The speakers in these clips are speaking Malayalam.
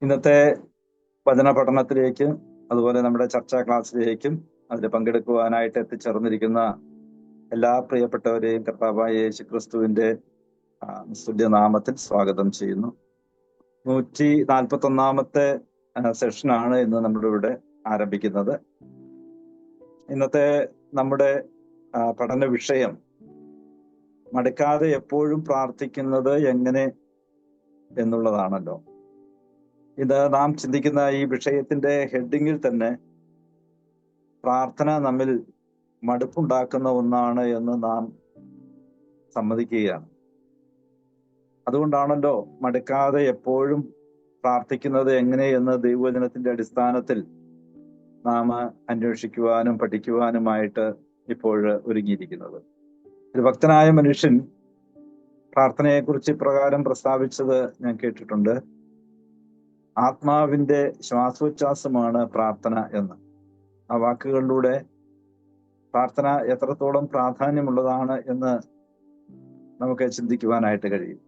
ഇന്നത്തെ വചന പഠനത്തിലേക്കും അതുപോലെ നമ്മുടെ ചർച്ചാ ക്ലാസ്സിലേക്കും അതിൽ പങ്കെടുക്കുവാനായിട്ട് എത്തിച്ചേർന്നിരിക്കുന്ന എല്ലാ പ്രിയപ്പെട്ടവരെയും കർത്താവായ യേശുക്രിസ്തുവിന്റെ തുല്യനാമത്തിൽ സ്വാഗതം ചെയ്യുന്നു. 141 സെഷനാണ് ഇന്ന് നമ്മുടെ ഇവിടെ ആരംഭിക്കുന്നത്. ഇന്നത്തെ നമ്മുടെ പഠന വിഷയം മടുക്കാതെ എപ്പോഴും പ്രാർത്ഥിക്കുന്നത് എങ്ങനെ എന്നുള്ളതാണല്ലോ. ഇത് നാം ചിന്തിക്കുന്ന ഈ വിഷയത്തിന്റെ ഹെഡിങ്ങിൽ തന്നെ പ്രാർത്ഥന നമ്മിൽ മടുപ്പുണ്ടാക്കുന്ന ഒന്നാണ് എന്ന് നാം സമ്മതിക്കുകയാണ്. അതുകൊണ്ടാണല്ലോ മടുക്കാതെ എപ്പോഴും പ്രാർത്ഥിക്കുന്നത് എങ്ങനെയെന്ന് ദൈവവചനത്തിന്റെ അടിസ്ഥാനത്തിൽ നാം അന്വേഷിക്കുവാനും പഠിക്കുവാനുമായിട്ട് ഇപ്പോൾ ഒരുങ്ങിയിരിക്കുന്നത്. ഒരു ഭക്തനായ മനുഷ്യൻ പ്രാർത്ഥനയെക്കുറിച്ച് ഇപ്രകാരം പ്രസ്താവിച്ചത് ഞാൻ കേട്ടിട്ടുണ്ട്: ആത്മാവിന്റെ ശ്വാസോച്ഛ്വാസമാണ് പ്രാർത്ഥന എന്ന്. ആ വാക്കുകളിലൂടെ പ്രാർത്ഥന എത്രത്തോളം പ്രാധാന്യമുള്ളതാണ് എന്ന് നമുക്ക് ചിന്തിക്കുവാനായിട്ട് കഴിയും.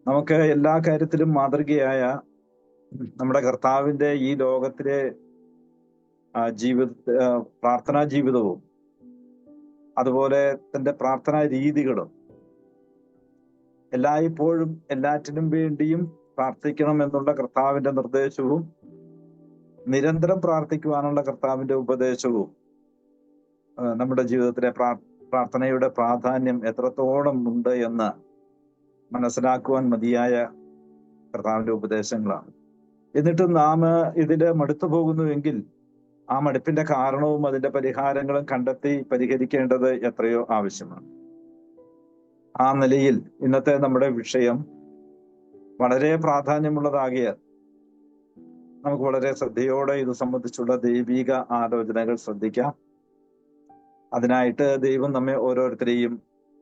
നമുക്ക് എല്ലാ കാര്യത്തിലും മാതൃകയായ നമ്മുടെ കർത്താവിന്റെ ഈ ലോകത്തിലെ പ്രാർത്ഥനാ ജീവിതവും അതുപോലെ തന്റെ പ്രാർത്ഥനാ രീതികളും എല്ലായ്പ്പോഴും എല്ലാറ്റിനും വേണ്ടിയും പ്രാർത്ഥിക്കണം എന്നുള്ള കർത്താവിന്റെ നിർദ്ദേശവും നിരന്തരം പ്രാർത്ഥിക്കുവാനുള്ള കർത്താവിന്റെ ഉപദേശവും നമ്മുടെ ജീവിതത്തിലെ പ്രാർത്ഥനയുടെ പ്രാധാന്യം എത്രത്തോളം ഉണ്ട് എന്ന് മനസ്സിലാക്കുവാൻ മതിയായ കർത്താവിന്റെ ഉപദേശങ്ങളാണ്. എന്നിട്ടും നാം ഇതില് മടുത്തു പോകുന്നുവെങ്കിൽ ആ മടുപ്പിന്റെ കാരണവും അതിന്റെ പരിഹാരങ്ങളും കണ്ടെത്തി പരിഹരിക്കേണ്ടത് എത്രയോ ആവശ്യമാണ്. ആ നിലയിൽ ഇന്നത്തെ നമ്മുടെ വിഷയം വളരെ പ്രാധാന്യമുള്ളതാകിയാൽ നമുക്ക് വളരെ ശ്രദ്ധയോടെ ഇത് സംബന്ധിച്ചുള്ള ദൈവിക ആലോചനകൾ ശ്രദ്ധിക്കാം. അതിനായിട്ട് ദൈവം നമ്മെ ഓരോരുത്തരെയും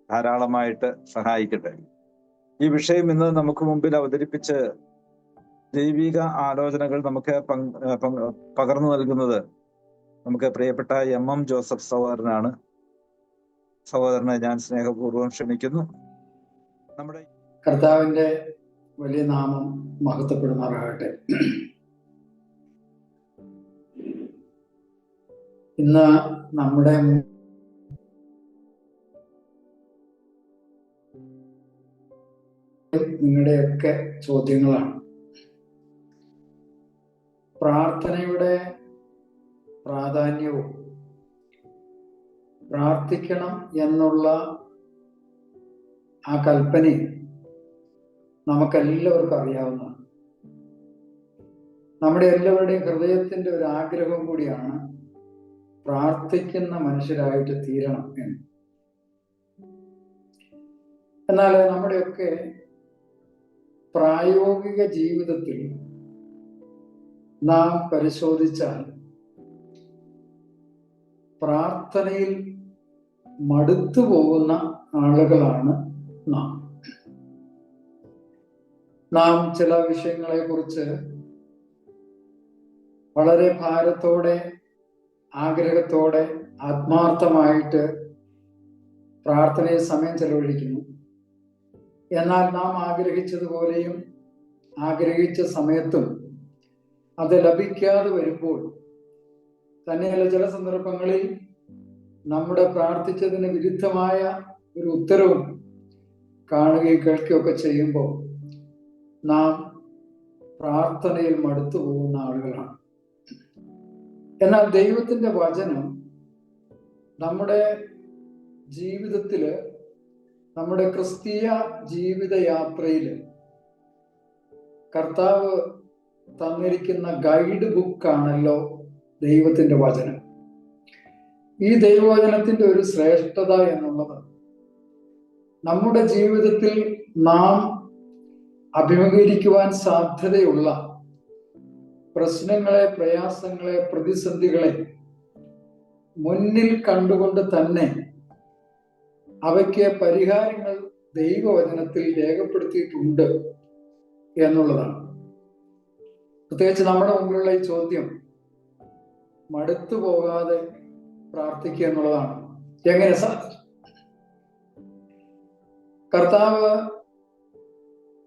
ധാരാളമായിട്ട് സഹായിക്കട്ടെ. ഈ വിഷയം ഇന്ന് നമുക്ക് മുമ്പിൽ അവതരിപ്പിച്ച് ദൈവിക ആലോചനകൾ നമുക്ക് പകർന്നു നൽകുന്നത് നമുക്ക് പ്രിയപ്പെട്ട MM ജോസഫ് സഹോദരനാണ്. സഹോദരനെ ഞാൻ സ്നേഹപൂർവ്വം ക്ഷണിക്കുന്നു. നമ്മുടെ കർത്താവിന്റെ വലിയ നാമം മഹത്വപ്പെടുമാറാകട്ടെ. ഇന്ന് നമ്മുടെ നിങ്ങളുടെയൊക്കെ ചോദ്യങ്ങളാണ്. പ്രാർത്ഥനയുടെ പ്രാധാന്യവും പ്രാർത്ഥിക്കണം എന്നുള്ള ആ കൽപ്പനയും നമുക്കെല്ലാവർക്കും അറിയാവുന്നതാണ്. നമ്മുടെ എല്ലാവരുടെയും ഹൃദയത്തിന്റെ ഒരു ആഗ്രഹം കൂടിയാണ് പ്രാർത്ഥിക്കുന്ന മനുഷ്യരായിട്ട് തീരണം എന്ന്. എന്നാൽ നമ്മുടെയൊക്കെ പ്രായോഗിക ജീവിതത്തിൽ നാം പരിശോധിച്ചാൽ പ്രാർത്ഥനയിൽ മടുത്തു പോകുന്ന ആളുകളാണ് നാം ചില വിഷയങ്ങളെ കുറിച്ച് വളരെ ഭാരത്തോടെ ആഗ്രഹത്തോടെ ആത്മാർത്ഥമായിട്ട് പ്രാർത്ഥനയിൽ സമയം ചെലവഴിക്കുന്നു. എന്നാൽ നാം ആഗ്രഹിച്ചതുപോലെയും ആഗ്രഹിച്ച സമയത്തും അത് ലഭിക്കാതെ വരുമ്പോൾ തന്നെയല്ല, ചില സന്ദർഭങ്ങളിൽ നമ്മുടെ പ്രാർത്ഥിച്ചതിന് വിരുദ്ധമായ ഒരു ഉത്തരവും കാണുകയും കേൾക്കുകയൊക്കെ ചെയ്യുമ്പോൾ നാം പ്രാർത്ഥനയിൽ മടുത്തു പോകുന്ന ആളുകളാണ്. എന്നാൽ ദൈവത്തിന്റെ വചനം നമ്മുടെ ജീവിതത്തില്, നമ്മുടെ ക്രിസ്തീയ ജീവിതയാത്രയില് കർത്താവ് തന്നിരിക്കുന്ന ഗൈഡ് ബുക്കാണല്ലോ ദൈവത്തിന്റെ വചനം. ഈ ദൈവവചനത്തിന്റെ ഒരു ശ്രേഷ്ഠത എന്നുള്ളത് നമ്മുടെ ജീവിതത്തിൽ നാം അഭിമുഖീകരിക്കുവാൻ സാധ്യതയുള്ള പ്രശ്നങ്ങളെ, പ്രയാസങ്ങളെ, പ്രതിസന്ധികളെ മുന്നിൽ കണ്ടുകൊണ്ട് തന്നെ അവയ്ക്ക് പരിഹാരങ്ങൾ ദൈവവചനത്തിൽ രേഖപ്പെടുത്തിയിട്ടുണ്ട് എന്നുള്ളതാണ്. പ്രത്യേകിച്ച് നമ്മുടെ മുമ്പിലുള്ള ഈ ചോദ്യം മടുത്തു പോകാതെ പ്രാർത്ഥിക്കുക എന്നുള്ളതാണ്. എങ്ങനെ സാധിക്കും? കർത്താവ്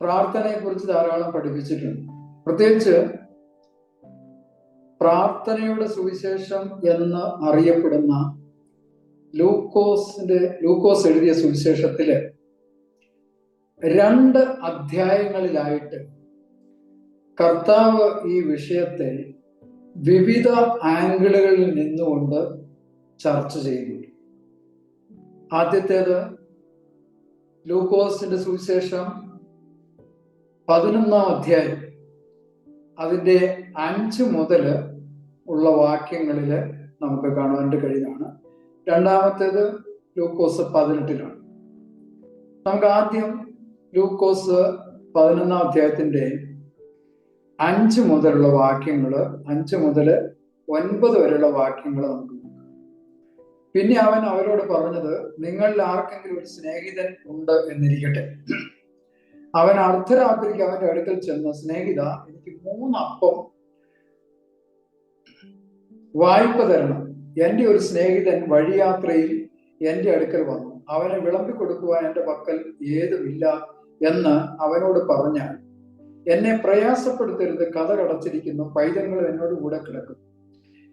പ്രാർത്ഥനയെ കുറിച്ച് ധാരാളം പഠിപ്പിച്ചിട്ടുണ്ട്. പ്രത്യേകിച്ച് പ്രാർത്ഥനയുടെ സുവിശേഷം എന്ന് അറിയപ്പെടുന്ന ലൂക്കോസ് എഴുതിയ സുവിശേഷത്തില് 2 അധ്യായങ്ങളിലായിട്ട് കർത്താവ് ഈ വിഷയത്തെ വിവിധ ആംഗിളുകളിൽ നിന്നുകൊണ്ട് ചർച്ച ചെയ്യുന്നു. ആദ്യത്തേത് ലൂക്കോസിന്റെ സുവിശേഷം 11-ാം അധ്യായം അതിന്റെ 5 മുതൽ ഉള്ള വാക്യങ്ങളില് നമുക്ക് കാണുവാൻ കഴിയുന്നതാണ്. രണ്ടാമത്തേത് ലൂക്കോസ് 18-ലാണ്. നമുക്ക് ആദ്യം ലൂക്കോസ് 11-ാം അധ്യായത്തിന്റെ 5 മുതലുള്ള വാക്യങ്ങള്, 5 മുതൽ 9 വരെയുള്ള വാക്യങ്ങൾ നമുക്ക് നോക്കാം. പിന്നെ അവൻ അവരോട് പറഞ്ഞത്, നിങ്ങളിൽ ആർക്കെങ്കിലും ഒരു സ്നേഹിതൻ ഉണ്ട് എന്നിരിക്കട്ടെ. അവൻ അർദ്ധരാത്രിക്ക് അവന്റെ അടുക്കൽ ചെന്ന്, സ്നേഹിത, എനിക്ക് 3 അപ്പം വായ്പ തരണം. എന്റെ ഒരു സ്നേഹിതൻ വഴിയാത്രയിൽ എന്റെ അടുക്കൽ വന്നു. അവനെ വിളമ്പി കൊടുക്കുവാൻ എന്റെ പക്കൽ ഏതുമില്ല എന്ന് അവനോട് പറഞ്ഞാൽ, എന്നെ പ്രയാസപ്പെടുത്തരുത്, കഥ കടച്ചിരിക്കുന്നു, പൈതങ്ങൾ എന്നോട് കൂടെ കിടക്കും,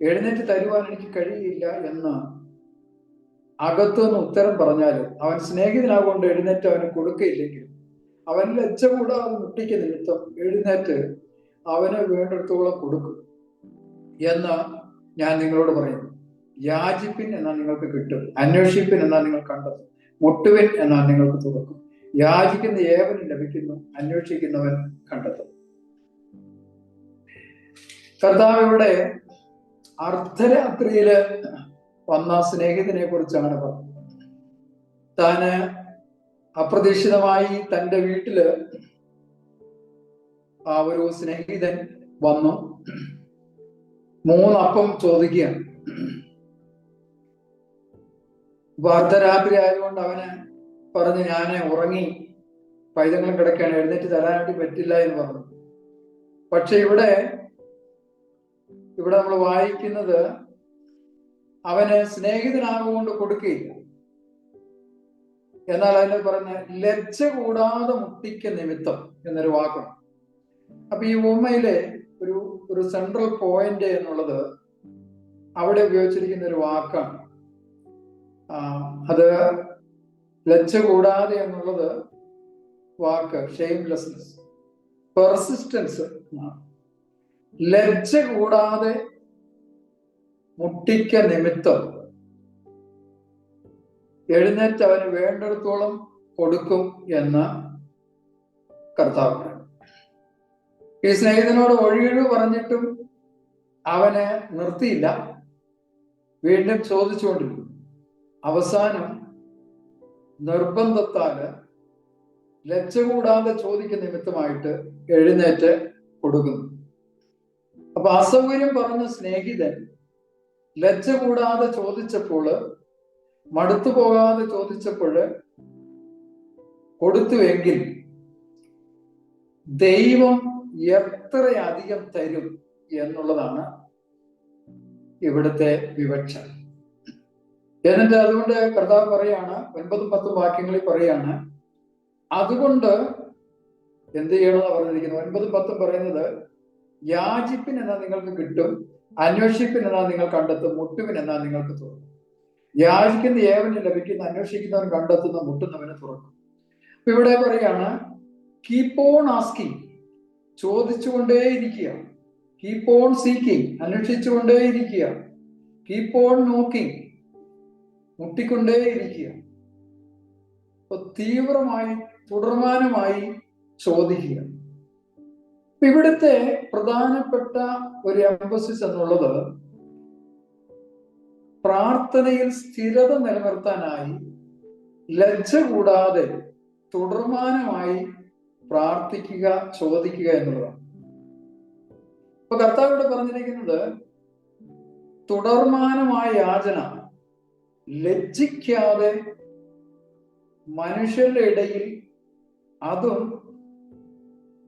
എഴുന്നേറ്റ് തരുവാൻ എനിക്ക് കഴിയില്ല എന്ന് അകത്തുനിന്ന് ഉത്തരം പറഞ്ഞാലും അവൻ സ്നേഹിതനാകൊണ്ട് എഴുന്നേറ്റ് അവന് കൊടുക്കയില്ലെങ്കിൽ അവൻ ലജ്ജ കൂടാതെ മുട്ടിക്ക് നിമിത്തം എഴുന്നേറ്റ് അവന് വേണ്ടിടത്തോളം കൊടുക്കും എന്ന് ഞാൻ നിങ്ങളോട് പറയുന്നു. യാചിപ്പിൻ എന്നാൽ നിങ്ങൾക്ക് കിട്ടും, അന്വേഷിപ്പിൻ എന്നാൽ നിങ്ങൾ കണ്ടെത്തും, മുട്ടുവിൻ എന്നാൽ നിങ്ങൾക്ക് തുറക്കും. യാചിക്കുന്ന ഏവനും ലഭിക്കുന്നു, അന്വേഷിക്കുന്നവൻ കണ്ടെത്തും. കർത്താവ് ഇവിടെ അർദ്ധരാത്രിയില് വന്ന സ്നേഹിതനെ കുറിച്ചാണ് പറഞ്ഞത്. താന് അപ്രതീക്ഷിതമായി തന്റെ വീട്ടില് ആ ഒരു സ്നേഹിതൻ വന്നു 3 അപ്പം ചോദിക്കുകയാണ്. അർദ്ധരാത്രി ആയതുകൊണ്ട് അവന് പറഞ്ഞ്, ഞാന് ഉറങ്ങി, പൈതങ്ങളും കിടക്കുകയാണ്, എഴുന്നേറ്റ് തരാനായിട്ട് പറ്റില്ല എന്ന് പറഞ്ഞു. പക്ഷെ ഇവിടെ നമ്മൾ വായിക്കുന്നത് അവന് സ്നേഹിതനാകൊണ്ട് കൊടുക്കുകയില്ല. എന്നാൽ അതിനെ പറഞ്ഞ ലജ്ജ കൂടാതെ മുട്ടിക്ക നിമിത്തം എന്നൊരു വാക്കാണ്. അപ്പൊ ഈ ഉമ്മയിലെ ഒരു സെൻട്രൽ പോയിന്റ് എന്നുള്ളത് അവിടെ ഉപയോഗിച്ചിരിക്കുന്ന ഒരു വാക്കാണ്. അത് ലജ്ജ കൂടാതെ എന്നുള്ളത് വാക്ക് ഷെയിംലെസ്നെസ്, പെർസിസ്റ്റൻസ്. ലജ്ജ കൂടാതെ മുട്ടിക്ക നിമിത്തം എഴുന്നേറ്റ് അവന് വേണ്ടിടത്തോളം കൊടുക്കും എന്ന് കർത്താവ്. ഈ സ്നേഹിതനോട് ഒഴിഴിവ് പറഞ്ഞിട്ടും അവന് നിർത്തിയില്ല, വീണ്ടും ചോദിച്ചുകൊണ്ടിരുന്നു. അവസാനം നിർബന്ധത്താല് ലജ്ജ കൂടാതെ ചോദിക്കുന്ന നിമിത്തമായിട്ട് എഴുന്നേറ്റ് കൊടുക്കുന്നു. അപ്പൊ അസൗകര്യം പറഞ്ഞ സ്നേഹിതൻ ലജ്ജ കൂടാതെ ചോദിച്ചപ്പോൾ, മടുത്തു പോകാതെ ചോദിച്ചപ്പോൾ കൊടുത്തുവെങ്കിൽ ദൈവം എത്രയധികം തരും എന്നുള്ളതാണ് ഇവിടുത്തെ വിവക്ഷ. എന്നിട്ട് അതുകൊണ്ട് കർത്താവ് പറയാണ്, 9-10 വാക്യങ്ങളിൽ പറയാണ്, അതുകൊണ്ട് എന്ത് ചെയ്യണമെന്ന് പറഞ്ഞിരിക്കുന്നത്. 9-10 പറയുന്നത്, യാചിപ്പിൻ എന്നാൽ നിങ്ങൾക്ക് കിട്ടും, അന്വേഷിപ്പിൻ എന്നാൽ നിങ്ങൾ കണ്ടെത്തും, മുട്ടുവിൻ എന്നാൽ നിങ്ങൾക്ക് തുറക്കും. യാചിക്കുന്ന ഏവന് ലഭിക്കുന്ന, അന്വേഷിക്കുന്നവൻ കണ്ടെത്തുന്ന, മുട്ടുന്നവന് തുറക്കും. അപ്പൊ ഇവിടെ പറയാണ്, കീപ്പ് ഓൺ ആസ്കിങ്, ചോദിച്ചുകൊണ്ടേയിരിക്കുക. കീപ്പ് ഓൺ സീക്കിങ്, അന്വേഷിച്ചുകൊണ്ടേയിരിക്കുക. കീപ്പ് ഓൺ നോക്കിങ്, മുട്ടിക്കൊണ്ടേയിരിക്കുക. അപ്പൊ തീവ്രമായി തുടർമാനമായി ചോദിക്കുക. ഇവിടുത്തെ പ്രധാനപ്പെട്ട ഒരു എംഫസിസ് എന്നുള്ളത് പ്രാർത്ഥനയിൽ സ്ഥിരത നിലനിർത്താനായി ലജ്ജ കൂടാതെ തുടർമാനമായി പ്രാർത്ഥിക്കുക, ചോദിക്കുക എന്നുള്ളതാണ്. ഇപ്പൊ കർത്താവ് ഇവിടെ പറഞ്ഞിരിക്കുന്നത് തുടർമാനമായ യാചന, ലജ്ജിക്കാതെ മനുഷ്യരുടെ ഇടയിൽ, അതും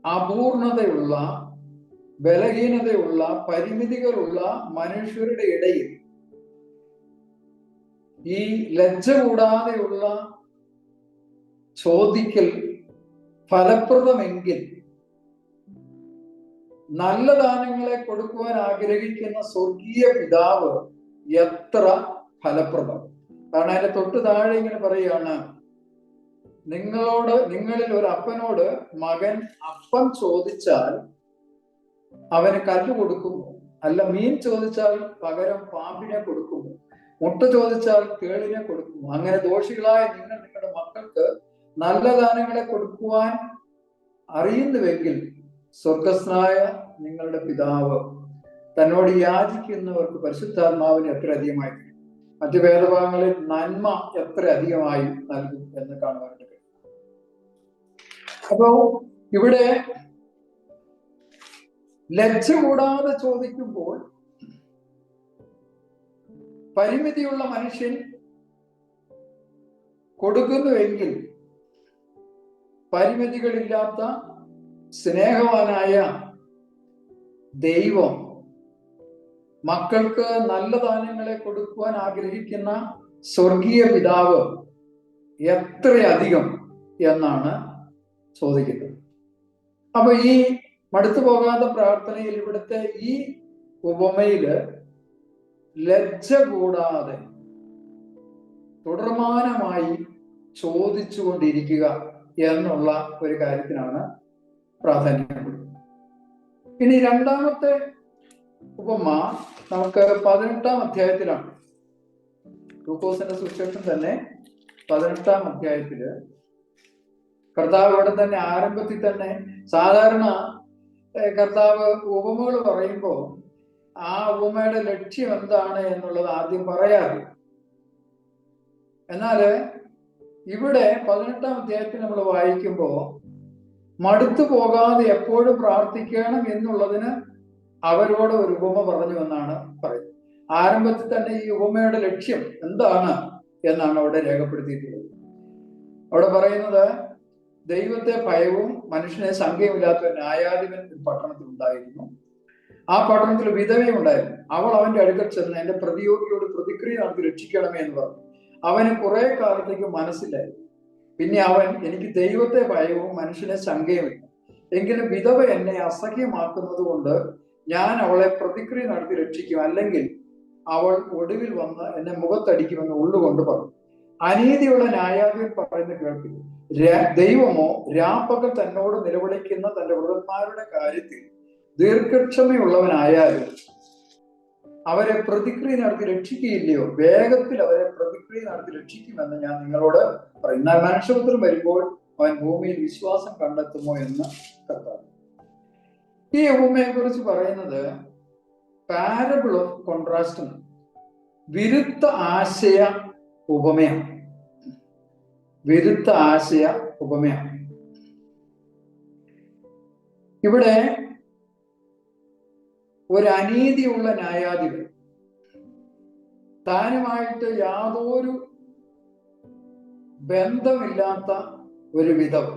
അപൂർണതയുള്ള, ബലഹീനതയുള്ള, പരിമിതികളുള്ള മനുഷ്യരുടെ ഇടയിൽ ഈ ലജ്ജ കൂടാതെയുള്ള ചോദിക്കൽ ഫലപ്രദമെങ്കിൽ നല്ല ദാനങ്ങളെ കൊടുക്കുവാൻ ആഗ്രഹിക്കുന്ന സ്വർഗീയ പിതാവ് എത്ര ഫലപ്രദം. കാരണം അതിന്റെ തൊട്ട് താഴെ ഇങ്ങനെ പറയുകയാണ്, നിങ്ങളിൽ ഒരു അപ്പനോട് മകൻ അപ്പം ചോദിച്ചാൽ അവന് കല്ല് കൊടുക്കുമോ? അല്ല മീൻ ചോദിച്ചാൽ പകരം പാമ്പിനെ കൊടുക്കുമോ? മുട്ട ചോദിച്ചാൽ തേളിനെ കൊടുക്കുമോ? അങ്ങനെ ദോഷികളായ നിങ്ങൾ നിങ്ങളുടെ മക്കൾക്ക് നല്ല ദാനങ്ങളെ കൊടുക്കുവാൻ അറിയുന്നുവെങ്കിൽ സ്വർഗസ്നായ നിങ്ങളുടെ പിതാവ് തന്നോട് യാചിക്കുന്നവർക്ക് പരിശുദ്ധാത്മാവിന് എത്ര അധികമായി, മറ്റു വേദഭാഗങ്ങളിൽ നന്മ എത്ര അധികമായി നൽകും എന്ന് കാണുവാനായിട്ട് കഴിയും. അപ്പോ ഇവിടെ ലജ്ജ കൂടാതെ ചോദിക്കുമ്പോൾ പരിമിതിയുള്ള മനുഷ്യൻ കൊടുക്കുന്നുവെങ്കിൽ പരിമിതികളില്ലാത്ത സ്നേഹവാനായ ദൈവം മക്കൾക്ക് നല്ല ദാനങ്ങളെ കൊടുക്കുവാൻ ആഗ്രഹിക്കുന്ന സ്വർഗീയ പിതാവ് എത്രയധികം എന്നാണ് ചോദിക്കുന്നത്. അപ്പൊ ഈ മടുത്തു പോകാത്ത പ്രാർത്ഥനയിൽ ഇവിടുത്തെ ഈ ഉപമയില് ലജ്ജ കൂടാതെ തുടർമാനമായി ചോദിച്ചുകൊണ്ടിരിക്കുക എന്നുള്ള ഒരു കാര്യത്തിനാണ് പ്രാധാന്യം കൊടുക്കുന്നത്. ഇനി രണ്ടാമത്തെ ഉപമ നമുക്ക് 18-ാം അധ്യായത്തിലാണ്. ലൂക്കോസിന്റെ സുവിശേഷം തന്നെ 18-ാം അധ്യായത്തില് കർത്താവ് ഇവിടെ തന്നെ ആരംഭത്തിൽ തന്നെ, സാധാരണ കർത്താവ് ഉപമകൾ പറയുമ്പോൾ ആ ഉപമയുടെ ലക്ഷ്യം എന്താണ് എന്നുള്ളത് ആദ്യം പറയാറ്. എന്നാല് ഇവിടെ 18-ാം അധ്യായത്തിൽ നമ്മൾ വായിക്കുമ്പോൾ മടുത്തു പോകാതെ എപ്പോഴും പ്രാർത്ഥിക്കണം എന്നുള്ളതിന് അവരോട് ഒരു ഉപമ പറഞ്ഞു എന്നാണ് പറയുന്നത്. ആരംഭത്തിൽ തന്നെ ഈ ഉപമയുടെ ലക്ഷ്യം എന്താണ് എന്നാണ് അവിടെ രേഖപ്പെടുത്തിയിട്ടുള്ളത്. അവിടെ പറയുന്നത്, ദൈവത്തെ ഭയവും മനുഷ്യനെ സംഖ്യമില്ലാത്ത ഒരു ന്യായാധിപൻ ഒരു പട്ടണത്തിൽ ഉണ്ടായിരുന്നു. ആ പട്ടണത്തിൽ വിധവയും ഉണ്ടായിരുന്നു. അവൾ അവന്റെ അടുക്കൽ ചെന്ന് എന്റെ പ്രതിയോഗിയോട് പ്രതിക്രിയ നടത്തി രക്ഷിക്കണമേ എന്ന് പറഞ്ഞു. അവന് കുറെ കാലത്തേക്ക് മനസ്സിലായി. പിന്നെ അവൻ, എനിക്ക് ദൈവത്തെ ഭയവും മനുഷ്യനെ സംഖ്യയുമില്ല, എങ്കിലും വിധവ എന്നെ അസഹ്യമാക്കുന്നത് കൊണ്ട് ഞാൻ അവളെ പ്രതിക്രിയ നടത്തി രക്ഷിക്കും, അല്ലെങ്കിൽ അവൾ ഒടുവിൽ വന്ന് എന്നെ മുഖത്തടിക്കുമെന്ന് ഉള്ളുകൊണ്ട് പറഞ്ഞു. അനീതിയുള്ള ന്യായാധിപൻ പറയുന്നത് കേൾപ്പില്ല. ദൈവമോ രാപ്പകൽ തന്നോട് നിലവിളിക്കുന്ന തന്റെ വൃതന്മാരുടെ കാര്യത്തിൽ ദീർഘക്ഷമയുള്ളവനായാലും അവരെ പ്രതിക്രിയ നടത്തി രക്ഷിക്കുകയില്ലയോ? വേഗത്തിൽ അവരെ പ്രതിക്രിയ നടത്തി രക്ഷിക്കുമെന്ന് ഞാൻ നിങ്ങളോട് പറയും. എന്നാൽ മനുഷ്യപുത്രൻ വരുമ്പോൾ അവൻ ഭൂമിയിൽ വിശ്വാസം കണ്ടെത്തുമോ എന്ന് കർത്താവ്. ഈ ഉപമയെ കുറിച്ച് പറയുന്നത് പാരബിൾ ഓഫ് കോൺട്രാസ്റ്റ്, വിരുദ്ധ ആശയ ഉപമയാണ്. വിരുദ്ധ ആശയ ഉപമയാണ്. ഇവിടെ ഒരു അനീതിയുള്ള ന്യായാധിപൻ, താനുമായിട്ട് യാതൊരു ബന്ധമില്ലാത്ത ഒരു വിധവ.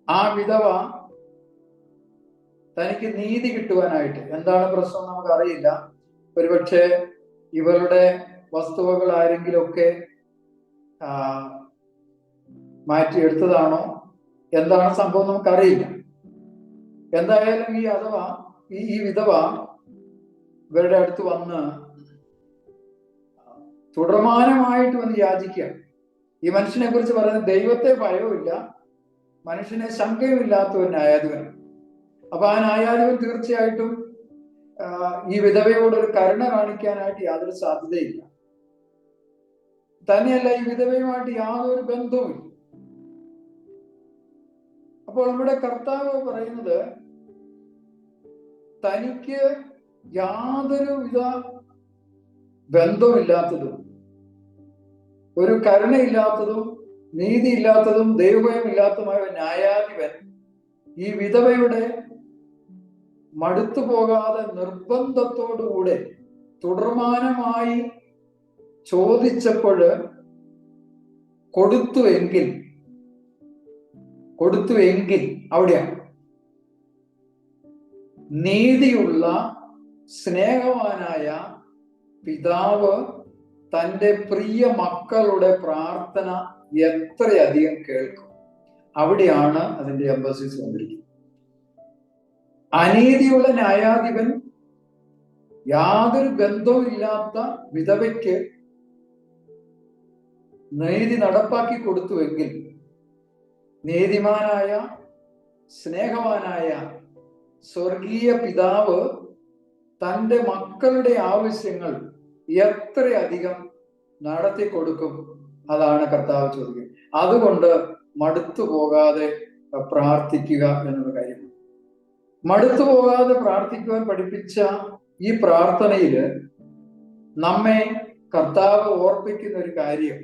ആ വിധവ തനിക്ക് നീതി കിട്ടുവാനായിട്ട്, എന്താണ് പ്രശ്നം നമുക്കറിയില്ല, ഒരുപക്ഷെ ഇവരുടെ വസ്തുവകൾ ആരെങ്കിലുമൊക്കെ മാറ്റിയെടുത്തതാണോ, എന്താണ് സംഭവം നമുക്കറിയില്ല. എന്തായാലും ഈ വിധവ ഇവരുടെ അടുത്ത് വന്ന് തുടർമാനമായിട്ട് വന്ന് യാചിക്കുക. ഈ മനുഷ്യനെ കുറിച്ച് പറയുന്നത് ദൈവത്തെ ഭയവുമില്ല, മനുഷ്യനെ ശങ്കയുമില്ലാത്ത ഒരു ന്യായാധിപനാണ്. അപ്പൊ ആ ന്യായാധിപൻ തീർച്ചയായിട്ടും ഈ വിധവയോട് ഒരു കരുണ കാണിക്കാനായിട്ട് യാതൊരു സാധ്യതയില്ല. തന്നെയല്ല, ഈ വിധവയുമായിട്ട് യാതൊരു ബന്ധവുമില്ല. അപ്പോൾ ഇവിടെ കർത്താവ് പറയുന്നത്, തനിക്ക് യാതൊരുവിധ ബന്ധവുമില്ലാത്തതും ഒരു കരുണയില്ലാത്തതും നീതിയില്ലാത്തതും ദൈവഭയമില്ലാത്തതുമായ ന്യായാധിപൻ ഈ വിധവയുടെ മടുത്തു പോകാതെ നിർബന്ധത്തോടുകൂടെ തുടർമാനമായി ചോദിച്ചപ്പോൾ കൊടുത്തുവെങ്കിൽ അവിടെയാണ് നീതിയുള്ള സ്നേഹവാനായ പിതാവ് തൻ്റെ പ്രിയ മക്കളുടെ പ്രാർത്ഥന എത്രയധികം കേൾക്കും. അവിടെയാണ് അതിന്റെ എംബസിസ് വന്നിരിക്കുന്നത്. അനീതിയുള്ള ന്യായാധിപൻ യാതൊരു ബന്ധവും ഇല്ലാത്ത വിധവയ്ക്ക് നീതി നടപ്പാക്കി കൊടുത്തുവെങ്കിൽ നീതിമാനായ സ്നേഹവാനായ സ്വർഗീയ പിതാവ് തൻ്റെ മക്കളുടെ ആവശ്യങ്ങൾ എത്രയധികം നടത്തി കൊടുക്കും? അതാണ് കർത്താവ് ചോദിക്കുന്നത്. അതുകൊണ്ട് മടുത്തു പോകാതെ പ്രാർത്ഥിക്കുക എന്നുള്ള കാര്യം. മടുത്തു പോകാതെ പ്രാർത്ഥിക്കുവാൻ പഠിപ്പിച്ച ഈ പ്രാർത്ഥനയില് നമ്മെ കർത്താവ് ഓർപ്പിക്കുന്ന ഒരു കാര്യം,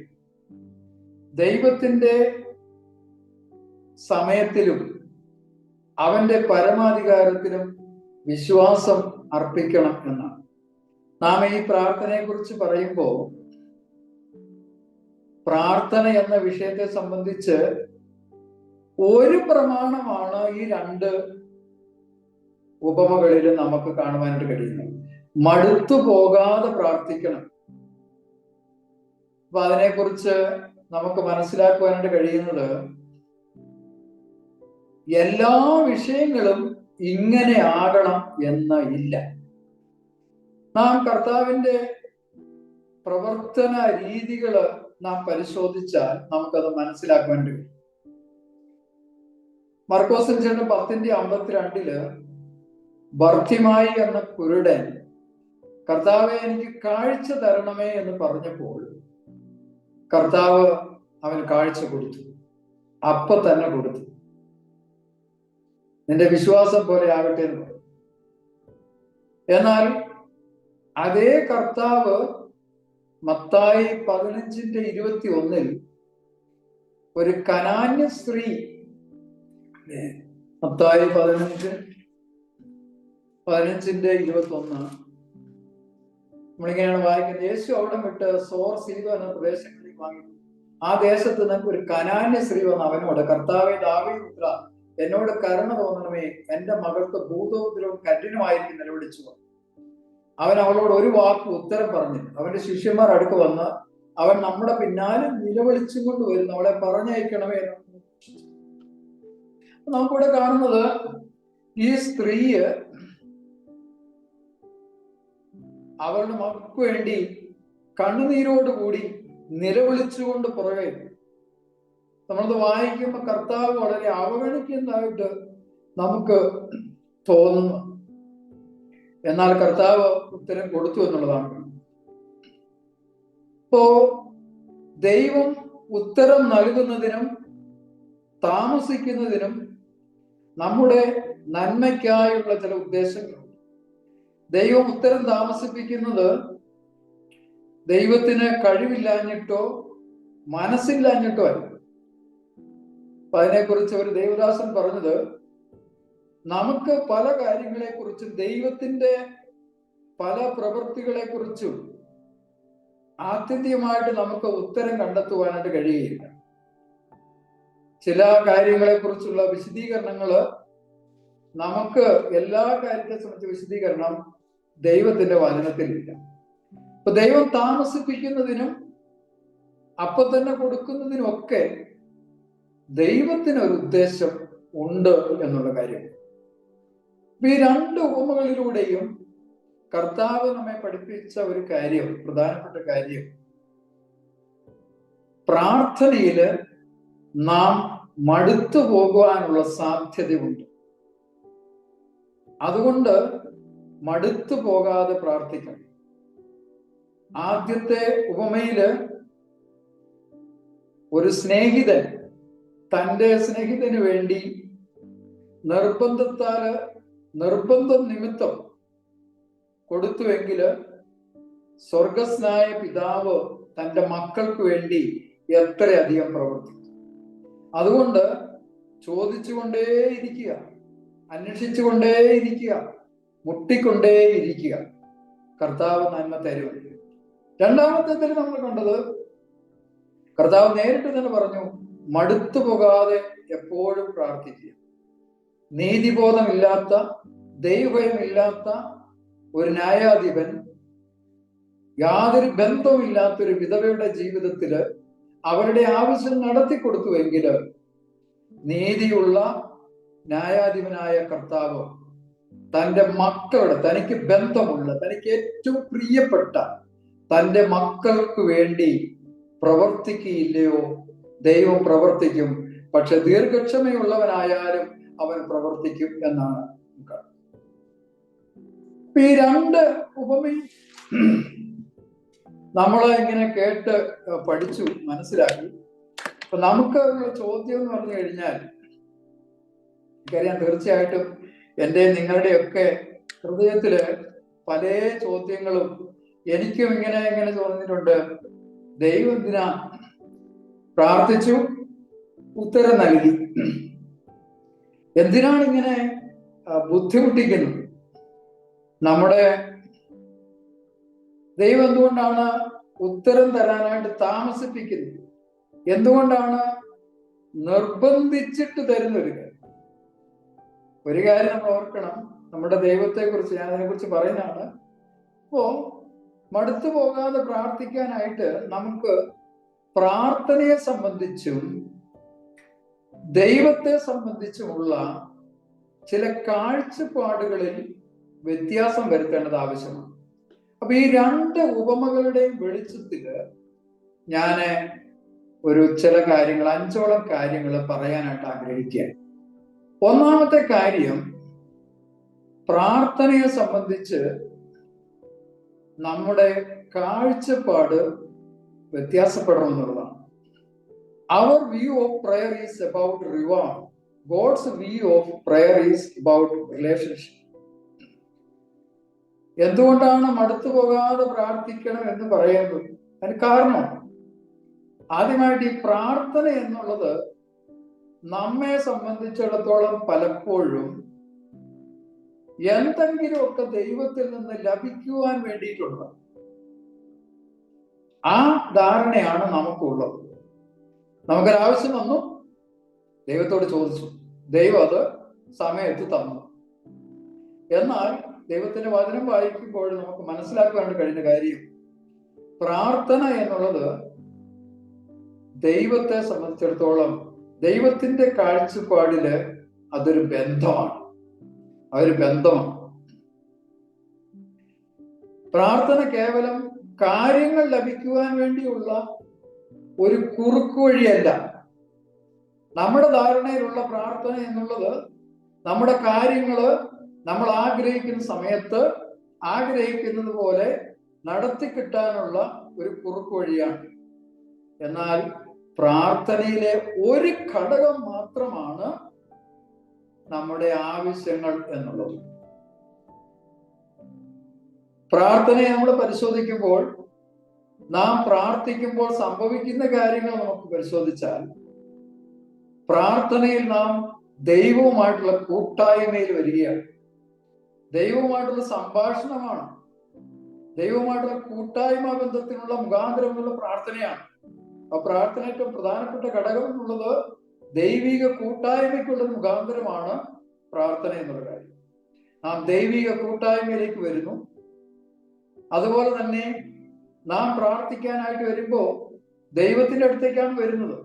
ദൈവത്തിന്റെ സമയത്തിലും അവന്റെ പരമാധികാരത്തിലും വിശ്വാസം അർപ്പിക്കണം എന്നാണ്. നാം ഈ പ്രാർത്ഥനയെ കുറിച്ച് പറയുമ്പോൾ പ്രാർത്ഥന എന്ന വിഷയത്തെ സംബന്ധിച്ച് ഒരു പ്രമാണമാണ് ഈ രണ്ട് ഉപമകളിൽ നമുക്ക് കാണുവാനായിട്ട് കഴിയുന്നത്. മടുത്തു പോകാതെ പ്രാർത്ഥിക്കണം. അപ്പൊ അതിനെക്കുറിച്ച് നമുക്ക് മനസ്സിലാക്കുവാനായിട്ട് കഴിയുന്നത്, എല്ലാ വിഷയങ്ങളും ഇങ്ങനെ ആകണം എന്ന് ഇല്ല. നാം കർത്താവിന്റെ പ്രവർത്തന രീതികള് നാം പരിശോധിച്ചാൽ നമുക്കത് മനസ്സിലാക്കാൻ കഴിയും. മർക്കോസ് 10:52 ബർത്തിമായി എന്ന കുരുടൻ കർത്താവെ എനിക്ക് കാഴ്ച തരണമേ എന്ന് പറഞ്ഞപ്പോൾ കർത്താവ് അവന് കാഴ്ച കൊടുത്തു. അപ്പൊ തന്നെ കൊടുത്തു. നിന്റെ വിശ്വാസം പോലെ ആകട്ടെ എന്ന് പറഞ്ഞു. എന്നാൽ അതേ കർത്താവ് മത്തായി 15:21 ഒരു കനാന്യ സ്ത്രീ, മത്തായി 15:21 നമ്മളിങ്ങനെയാണ് വായിക്കുന്നത്. യേശു അവിടെ വിട്ട് സോർ സീദോൻ എന്ന പ്രദേശങ്ങളിലേക്ക് വാങ്ങി. ആ ദേശത്ത് നമുക്ക് ഒരു കനാന്യ സ്ത്രീ വന്ന് അവനോട്, കർത്താവേ ദാവീദ് പുത്രാ, എന്നോട് കരുണ തോന്നണമേ, എന്റെ മകൾക്ക് ഭൂതോപദ്രവം കഠിനമായിരിക്കും നിലവിളിച്ചു. അവൻ അവളോട് ഒരു വാക്ക് ഉത്തരം പറഞ്ഞു. അവന്റെ ശിഷ്യന്മാർ അടുത്ത് വന്ന്, അവൻ നമ്മുടെ പിന്നാലെ നിലവിളിച്ചും കൊണ്ട് വരുന്നു, അവളെ പറഞ്ഞയക്കണമേ എന്ന്. നമുക്കിവിടെ കാണുന്നത് ഈ സ്ത്രീയെ അവളുടെ മക്കൾക്ക് വേണ്ടി കണ്ണുനീരോടുകൂടി നിലവിളിച്ചുകൊണ്ട് പുറകെ. നമ്മളത് വായിക്കുമ്പോൾ കർത്താവ് വളരെ അവഗണിക്കുന്നതായിട്ട് നമുക്ക് തോന്നുന്നു. എന്നാൽ കർത്താവ് ഉത്തരം കൊടുത്തു എന്നുള്ളതാണ്. ഇപ്പോ ദൈവം ഉത്തരം നൽകുന്നതിനും താമസിക്കുന്നതിനും നമ്മുടെ നന്മയ്ക്കായുള്ള ചില ഉദ്ദേശങ്ങളുണ്ട്. ദൈവം ഉത്തരം താമസിപ്പിക്കുന്നത് ദൈവത്തിന് കഴിവില്ലാഞ്ഞിട്ടോ മനസ്സില്ലാഞ്ഞിട്ടോ അല്ല. അപ്പൊ അതിനെക്കുറിച്ച് ഒരു ദേവദാസൻ പറഞ്ഞത്, നമുക്ക് പല കാര്യങ്ങളെ കുറിച്ചും ദൈവത്തിന്റെ പല പ്രവൃത്തികളെ കുറിച്ചും ആത്യന്തികമായിട്ട് നമുക്ക് ഉത്തരം കണ്ടെത്തുവാനായിട്ട് കഴിയുകയില്ല. ചില കാര്യങ്ങളെ കുറിച്ചുള്ള വിശദീകരണങ്ങള് നമുക്ക് എല്ലാ കാര്യത്തെ സംബന്ധിച്ച വിശദീകരണം ദൈവത്തിന്റെ വചനത്തിലില്ല. അപ്പൊ ദൈവം താമസിപ്പിക്കുന്നതിനും അപ്പൊ തന്നെ കൊടുക്കുന്നതിനും ഒക്കെ ദൈവത്തിനൊരു ഉദ്ദേശം ഉണ്ട് എന്നുള്ള കാര്യം. ഈ രണ്ട് ഉപമകളിലൂടെയും കർത്താവ് നമ്മെ പഠിപ്പിച്ച ഒരു കാര്യം, പ്രധാനപ്പെട്ട കാര്യം, പ്രാർത്ഥനയില് നാം മടുത്തു പോകുവാനുള്ള സാധ്യതയുണ്ട്. അതുകൊണ്ട് മടുത്തു പോകാതെ പ്രാർത്ഥിക്കണം. ആദ്യത്തെ ഉപമയില് ഒരു സ്നേഹിതൻ തൻ്റെ സ്നേഹിതന് വേണ്ടി നിർബന്ധം നിമിത്തം കൊടുത്തുവെങ്കില് സ്വർഗസ്നായ പിതാവ് തൻ്റെ മക്കൾക്ക് വേണ്ടി എത്രയധികം പ്രവർത്തിക്കും. അതുകൊണ്ട് ചോദിച്ചുകൊണ്ടേയിരിക്കുക, അന്വേഷിച്ചുകൊണ്ടേയിരിക്കുക, മുട്ടിക്കൊണ്ടേയിരിക്കുക. കർത്താവ് നന്മ തരും. രണ്ടാമത്തെ നമ്മൾ കണ്ടത്, കർത്താവ് നേരിട്ട് തന്നെ പറഞ്ഞു, മടുത്തു പോകാതെ എപ്പോഴും പ്രാർത്ഥിക്കുക. നീതിബോധമില്ലാത്ത, ദൈവഭയമില്ലാത്ത ഒരു ന്യായാധിപൻ യാതൊരു ബന്ധവുമില്ലാത്തൊരു വിധവയുടെ ജീവിതത്തില് അവരുടെ ആവശ്യം നടത്തി കൊടുത്തുവെങ്കിൽ നീതിയുള്ള ന്യായാധിപനായ കർത്താവ് തൻ്റെ മക്കളുടെ, തനിക്ക് ബന്ധമുള്ള, തനിക്ക് ഏറ്റവും പ്രിയപ്പെട്ട തൻ്റെ മക്കൾക്ക് വേണ്ടി പ്രവർത്തിക്കുകയില്ലയോ? ദൈവം പ്രവർത്തിക്കും. പക്ഷെ ദീർഘക്ഷമയുള്ളവനായാലും അവൻ പ്രവർത്തിക്കും എന്നാണ്. ഈ രണ്ട് ഉപമയും നമ്മളെ ഇങ്ങനെ കേട്ട് പഠിച്ചു, മനസ്സിലാക്കി. അപ്പൊ നമുക്ക് ഉള്ള ചോദ്യം എന്ന് പറഞ്ഞു കഴിഞ്ഞാൽ, എനിക്കറിയാം തീർച്ചയായിട്ടും എൻ്റെ നിങ്ങളുടെയൊക്കെ ഹൃദയത്തില് പല ചോദ്യങ്ങളും എനിക്കും ഇങ്ങനെ തോന്നിയിട്ടുണ്ട്. ദൈവം എന്തിനാ പ്രാർത്ഥിച്ചു, ഉത്തരം നൽകി, എന്തിനാണ് ഇങ്ങനെ ബുദ്ധിമുട്ടിക്കുന്നത്? നമ്മുടെ ദൈവം എന്തുകൊണ്ടാണ് ഉത്തരം തരാനായിട്ട് താമസിപ്പിക്കുന്നത്? എന്തുകൊണ്ടാണ് നിർബന്ധിച്ചിട്ട് തരുന്നത്? ഒരു കാര്യം നമ്മൾ ഓർക്കണം, നമ്മുടെ ദൈവത്തെ കുറിച്ച് ഞാൻ അതിനെക്കുറിച്ച് പറയുന്നതാണ്. അപ്പോ മടുത്തു പോകാതെ പ്രാർത്ഥിക്കാനായിട്ട് നമുക്ക് പ്രാർത്ഥനയെ സംബന്ധിച്ചും ദൈവത്തെ സംബന്ധിച്ചുമുള്ള ചില കാഴ്ചപ്പാടുകളിൽ വ്യത്യാസം വരുത്തേണ്ടത് ആവശ്യമാണ്. അപ്പൊ ഈ രണ്ട് ഉപമകളുടെയും വെളിച്ചത്തില് ഞാൻ ചില കാര്യങ്ങൾ, 5ഓളം കാര്യങ്ങൾ പറയാനായിട്ട് ആഗ്രഹിക്കുകയാണ്. ഒന്നാമത്തെ കാര്യം, പ്രാർത്ഥനയെ സംബന്ധിച്ച് നമ്മുടെ കാഴ്ചപ്പാട് വ്യത്യാസപ്പെടണമെന്നുള്ളതാണ്. Our view of prayer is about reward. God's view of prayer is about relationship. എന്തുകൊണ്ടാണ് മടുത്തു പോകാതെ പ്രാർത്ഥിക്കണം എന്ന് പറയുന്നത്? അതിന് കാരണം, ആദ്യമായിട്ട് ഈ പ്രാർത്ഥന എന്നുള്ളത് നമ്മെ സംബന്ധിച്ചിടത്തോളം പലപ്പോഴും എന്തെങ്കിലുമൊക്കെ ദൈവത്തിൽ നിന്ന് ലഭിക്കുവാൻ വേണ്ടിയിട്ടുള്ളത്. ആ ധാരണയാണ് നമുക്കുള്ളത്. നമുക്കൊരാവശ്യം വന്നു, ദൈവത്തോട് ചോദിച്ചു, ദൈവം അത് സമയത്ത് തന്നു. എന്നാൽ ദൈവത്തിന്റെ വചനം വായിക്കുമ്പോൾ നമുക്ക് മനസ്സിലാക്കാൻ കഴിഞ്ഞ കാര്യം, പ്രാർത്ഥന എന്നുള്ളത് ദൈവത്തെ സംബന്ധിച്ചിടത്തോളം ദൈവത്തിന്റെ കാഴ്ചപ്പാടില് അതൊരു ബന്ധമാണ്. പ്രാർത്ഥന കേവലം കാര്യങ്ങൾ ലഭിക്കുവാൻ വേണ്ടിയുള്ള ഒരു കുറുക്കുവഴിയല്ല. നമ്മുടെ ധാരണയിലുള്ള പ്രാർത്ഥന എന്നുള്ളത് നമ്മുടെ കാര്യങ്ങള് നമ്മൾ ആഗ്രഹിക്കുന്ന സമയത്ത് ആഗ്രഹിക്കുന്നത് പോലെ നടത്തി കിട്ടാനുള്ള ഒരു കുറുക്കുവഴിയാണ്. എന്നാൽ പ്രാർത്ഥനയിലെ ഒരു ഘടകം മാത്രമാണ് നമ്മുടെ ആവശ്യങ്ങൾ എന്നുള്ളത്. പ്രാർത്ഥനയെ നമ്മൾ പരിശോധിക്കുമ്പോൾ, നാം പ്രാർത്ഥിക്കുമ്പോൾ സംഭവിക്കുന്ന കാര്യങ്ങൾ നമുക്ക് പരിശോധിച്ചാൽ, പ്രാർത്ഥനയിൽ നാം ദൈവവുമായിട്ടുള്ള കൂട്ടായ്മയിൽ വരികയാണ്. ദൈവവുമായിട്ടുള്ള സംഭാഷണമാണ്, ദൈവവുമായിട്ടുള്ള കൂട്ടായ്മ ബന്ധത്തിനുള്ള മുഖാന്തരം എന്നുള്ള പ്രാർത്ഥനയാണ്. ആ പ്രാർത്ഥന ഏറ്റവും പ്രധാനപ്പെട്ട ഘടകം എന്നുള്ളത് ദൈവിക കൂട്ടായ്മയ്ക്കുള്ള മുഖാന്തരമാണ് പ്രാർത്ഥന എന്നുള്ള കാര്യം. നാം ദൈവിക കൂട്ടായ്മയിലേക്ക് വരുന്നു. അതുപോലെ തന്നെ നാം പ്രാർത്ഥിക്കാനായിട്ട് വരുമ്പോ ദൈവത്തിന്റെ അടുത്തേക്കാണ് വരുന്നത്,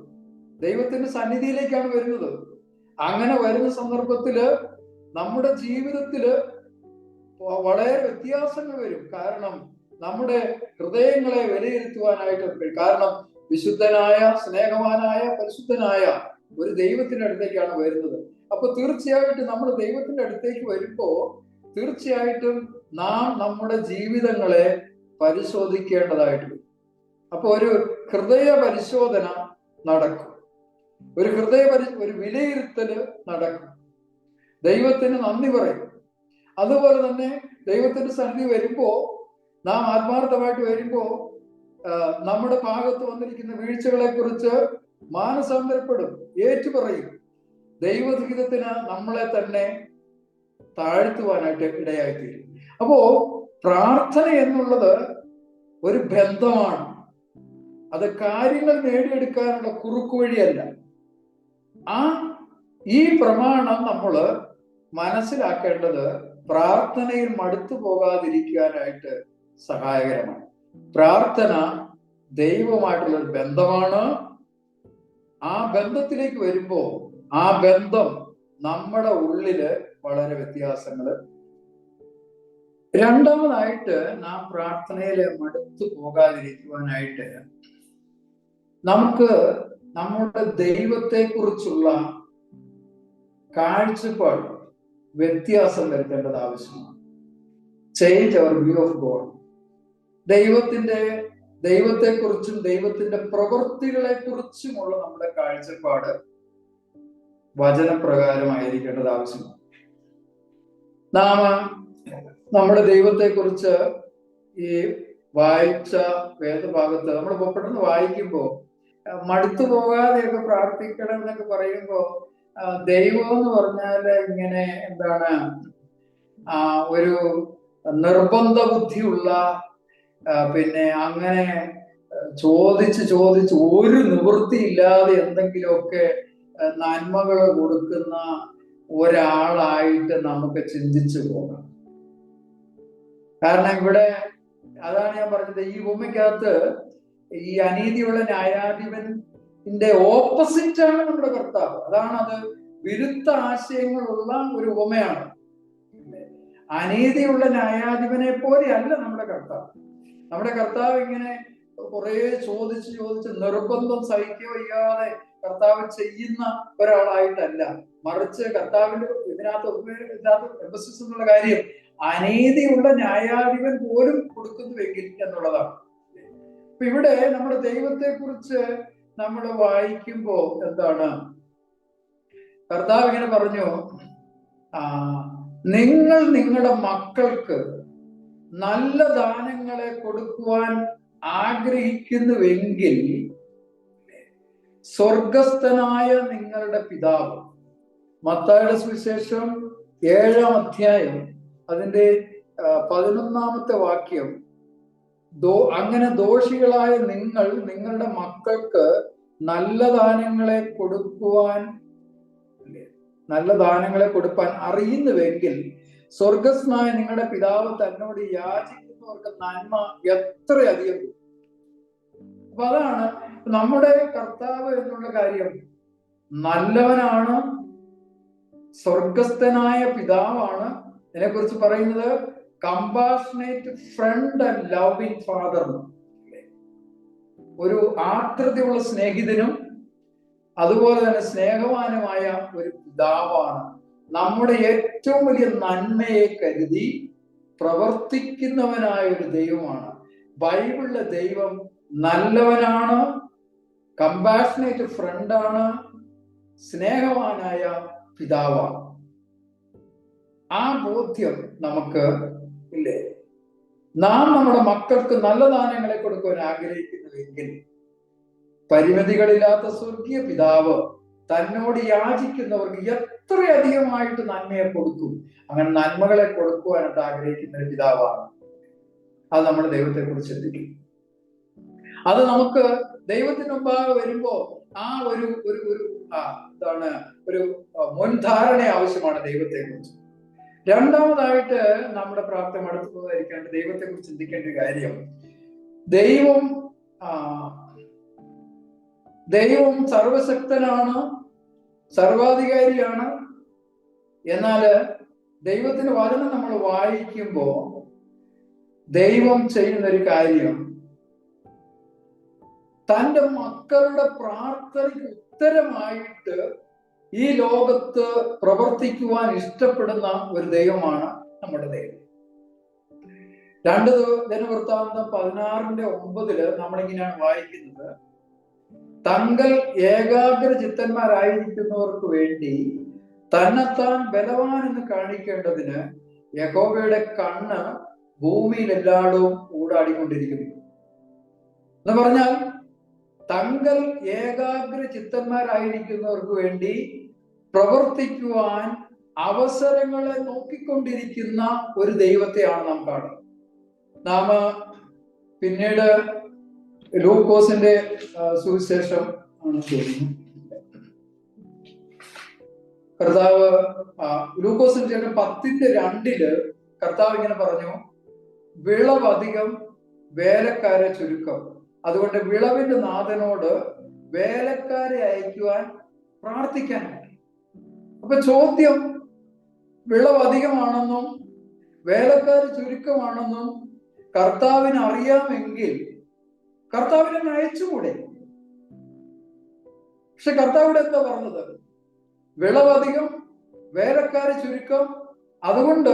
ദൈവത്തിന്റെ സന്നിധിയിലേക്കാണ് വരുന്നത്. അങ്ങനെ വരുന്ന സന്ദർഭത്തില് നമ്മുടെ ജീവിതത്തില് വളരെ വ്യത്യാസങ്ങൾ വരും. കാരണം നമ്മുടെ ഹൃദയങ്ങളെ വിലയിരുത്തുവാനായിട്ട്, കാരണം വിശുദ്ധനായ, സ്നേഹവാനായ, പരിശുദ്ധനായ ഒരു ദൈവത്തിന്റെ അടുത്തേക്കാണ് വരുന്നത്. അപ്പൊ തീർച്ചയായിട്ടും നമ്മൾ ദൈവത്തിന്റെ അടുത്തേക്ക് വരുമ്പോ തീർച്ചയായിട്ടും നാം നമ്മുടെ ജീവിതങ്ങളെ പരിശോധിക്കേണ്ടതായിട്ട് വരും. അപ്പൊ ഒരു ഹൃദയ പരിശോധന നടക്കും, ഒരു ഒരു വിലയിരുത്തല് നടക്കും. ദൈവത്തിന് നന്ദി പറയും. അതുപോലെ തന്നെ ദൈവത്തിന്റെ സന്നിധി വരുമ്പോ, നാം ആത്മാർത്ഥമായിട്ട് വരുമ്പോ നമ്മുടെ ഭാഗത്ത് വന്നിരിക്കുന്ന വീഴ്ചകളെ കുറിച്ച് മാനസാന്തരപ്പെടും, ഏറ്റുപറയും. ദൈവഹിതത്തിന് നമ്മളെ തന്നെ താഴ്ത്തുവാനായിട്ട് ഇടയായിത്തീരും. അപ്പോ പ്രാർത്ഥന എന്നുള്ളത് ഒരു ബന്ധമാണ്. അത് കാര്യങ്ങൾ നേടിയെടുക്കാനുള്ള കുറുക്കുവഴിയല്ല. ഈ പ്രമാണം നമ്മൾ മനസ്സിലാക്കേണ്ടത് പ്രാർത്ഥനയിൽ മടുത്തു പോകാതിരിക്കാനായിട്ട് സഹായകരമാണ്. പ്രാർത്ഥന ദൈവമായിട്ടുള്ള ഒരു ബന്ധമാണ്. ആ ബന്ധത്തിലേക്ക് വരുമ്പോ ആ ബന്ധം നമ്മുടെ ഉള്ളില് വളരെ വ്യത്യാസങ്ങൾ രണ്ടാമതായിട്ട് നാം പ്രാർത്ഥനയിൽ മടുത്തു പോകാതിരിക്കുവാനായിട്ട് നമുക്ക് നമ്മുടെ ദൈവത്തെക്കുറിച്ചുള്ള കാഴ്ചപ്പാട് വ്യത്യാസം വരുത്തേണ്ടത് ആവശ്യമാണ്. Change our view of God. ദൈവത്തെക്കുറിച്ചും ദൈവത്തിന്റെ പ്രവൃത്തികളെ കുറിച്ചുമുള്ള നമ്മുടെ കാഴ്ചപ്പാട് വചനപ്രകാരമായിരിക്കേണ്ടത് ആവശ്യമാണ്. നാം നമ്മുടെ ദൈവത്തെക്കുറിച്ച് ഈ വായിച്ച വേദഭാഗത്ത് നമ്മൾ പെട്ടെന്ന് വായിക്കുമ്പോൾ മടുത്തു പോകാതെയൊക്കെ പ്രാർത്ഥിക്കണം എന്നൊക്കെ പറയുമ്പോൾ ദൈവം എന്ന് പറഞ്ഞാല് ഇങ്ങനെ എന്താണ്, ഒരു നിർബന്ധ ബുദ്ധിയുള്ള, പിന്നെ അങ്ങനെ ചോദിച്ച് ഒരു നിവൃത്തിയില്ലാതെ എന്തെങ്കിലുമൊക്കെ നന്മകൾ കൊടുക്കുന്ന ഒരാളായിട്ട് നമുക്ക് ചിന്തിച്ചു പോകാം. കാരണം ഇവിടെ അതാണ് ഞാൻ പറഞ്ഞത്, ഈ ഭൂമിക്കകത്ത് ഈ അനീതിയുള്ള ന്യായാധിപന്റെ ഓപ്പോസിറ്റ് ആണ് നമ്മുടെ കർത്താവ്. അത് വിരുദ്ധ ആശയങ്ങളുള്ള ഒരു ഉപമയാണ്. അനീതിയുള്ള ന്യായാധിപനെ പോലെയല്ല നമ്മുടെ കർത്താവ്. നമ്മുടെ കർത്താവ് ഇങ്ങനെ കുറെ ചോദിച്ച് നിർബന്ധം സഹിക്കുക വയ്യാതെ കർത്താവ് ചെയ്യുന്ന ഒരാളായിട്ടല്ല, മറിച്ച് കർത്താവിന്റെ ഇതിനകത്ത് എംഫസിസ് എന്നുള്ള കാര്യം അനീതിയുള്ള ന്യായാധിപൻ പോലും കൊടുക്കുന്നുവെങ്കിൽ എന്നുള്ളതാണ്. അപ്പൊ ഇവിടെ നമ്മുടെ ദൈവത്തെ കുറിച്ച് നമ്മൾ വായിക്കുമ്പോ എന്താണ്, കർത്താവ് ഇങ്ങനെ പറഞ്ഞു, നിങ്ങൾ നിങ്ങളുടെ മക്കൾക്ക് നല്ല ദാനങ്ങളെ കൊടുക്കുവാൻ ആഗ്രഹിക്കുന്നുവെങ്കിൽ സ്വർഗസ്ഥനായ നിങ്ങളുടെ പിതാവ്. മത്തായിയുടെ സുവിശേഷം 7-ാം അധ്യായം അതിന്റെ 11-ാമത്തെ വാക്യം, അങ്ങനെ ദോഷികളായ നിങ്ങൾ നിങ്ങളുടെ മക്കൾക്ക് നല്ല ദാനങ്ങളെ കൊടുപ്പാൻ അറിയുന്നുവെങ്കിൽ സ്വർഗസ്നായ നിങ്ങളുടെ പിതാവ് തന്നോട് യാചിക്കുന്നവർക്ക് നന്മ എത്രയധികം. അപ്പൊ അതാണ് നമ്മുടെ കർത്താവ് എന്നുള്ള കാര്യം. നല്ലവനാണ്, സ്വർഗസ്ഥനായ പിതാവാണ്. ഇതിനെക്കുറിച്ച് പറയുന്നത് compassionate friend and loving father. ഒരു ആർദ്രതയുള്ള സ്നേഹിതനും അതുപോലെ തന്നെ സ്നേഹവാനുമായ ഒരു പിതാവാണ്. നമ്മുടെ ഏറ്റവും വലിയ നന്മയെ കരുതി പ്രവർത്തിക്കുന്നവനായ ഒരു ദൈവമാണ്. ബൈബിളിലെ ദൈവം നല്ലവനാണ്, കമ്പാഷനേറ്റ് ഫ്രണ്ടാണ്, സ്നേഹവാനായ പിതാവാണ്. ആ ബോധ്യം നമുക്ക് ഇല്ലേ? നാം നമ്മുടെ മക്കൾക്ക് നല്ല ദാനങ്ങളെ കൊടുക്കുവാൻ ആഗ്രഹിക്കുന്നുവെങ്കിൽ പരിമിതികളില്ലാത്ത സ്വർഗീയ പിതാവ് തന്നോട് യാചിക്കുന്നവർക്ക് എത്രയധികമായിട്ട് നന്മയെ കൊടുക്കും. അങ്ങനെ നന്മകളെ കൊടുക്കുവാനായിട്ട് ആഗ്രഹിക്കുന്ന ഒരു പിതാവാണ്. അത് നമ്മുടെ ദൈവത്തെ കുറിച്ച് ചിന്തിക്കും. അത് നമുക്ക് ദൈവത്തിന് മുമ്പാകെ വരുമ്പോ ആ ഒരു മുൻധാരണ ആവശ്യമാണ് ദൈവത്തെ കുറിച്ച്. രണ്ടാമതായിട്ട് നമ്മുടെ പ്രാർത്ഥന അടുത്ത് പോകാതിരിക്കേണ്ട, ദൈവത്തെ കുറിച്ച് ചിന്തിക്കേണ്ട ഒരു കാര്യം, ദൈവം സർവശക്തനാണ്, സർവാധികാരിയാണ്. എന്നാല് ദൈവത്തിന്റെ വചനം നമ്മൾ വായിക്കുമ്പോ ദൈവം ചെയ്യുന്ന ഒരു കാര്യം, തന്റെ മക്കളുടെ പ്രാർത്ഥനയ്ക്ക് ഉത്തരമായിട്ട് ഈ ലോകത്ത് പ്രവർത്തിക്കുവാൻ ഇഷ്ടപ്പെടുന്ന ഒരു ദൈവമാണ് നമ്മുടെ ദൈവം. 2 ദിനവൃത്താന്തം 16:9 നമ്മളിങ്ങനെയാണ് വായിക്കുന്നത്, തങ്ങൾ ഏകാഗ്ര ചിത്തന്മാരായിരിക്കുന്നവർക്ക് വേണ്ടി തന്നെത്താൻ ബലവാൻ എന്ന് കാണിക്കേണ്ടതിന് യഹോവയുടെ കണ്ണ് ഭൂമിയിൽ എല്ലായിടവും ഊടാടിക്കൊണ്ടിരിക്കുന്നു എന്ന് പറഞ്ഞാൽ, തങ്ങൾ ഏകാഗ്ര ചിത്തന്മാരായിരിക്കുന്നവർക്ക് വേണ്ടി പ്രവർത്തിക്കുവാൻ അവസരങ്ങളെ നോക്കിക്കൊണ്ടിരിക്കുന്ന ഒരു ദൈവത്തെയാണ് നാം കാണുന്നത്. നാം പിന്നീട് ലൂക്കോസിന്റെ സുവിശേഷം ആണ് തോന്നുന്നു, കർത്താവ് ലൂക്കോസിന്റെ 10:2 കർത്താവ് ഇങ്ങനെ പറഞ്ഞു, വിളവധികം വേലക്കാരെ ചുരുക്കം, അതുകൊണ്ട് വിളവിന്റെ നാഥനോട് വേലക്കാരെ അയക്കുവാൻ പ്രാർത്ഥിക്കാനായിട്ട്. അപ്പൊ ചോദ്യം, വിളവ് അധികമാണെന്നും വേലക്കാർ ചുരുക്കമാണെന്നും കർത്താവിന് അറിയാമെങ്കിൽ കർത്താവിനെ അയച്ചുകൂടെ? പക്ഷെ കർത്താവിടെ എന്താ പറഞ്ഞത്? വിളവധികം, വേലക്കാര് ചുരുക്കം, അതുകൊണ്ട്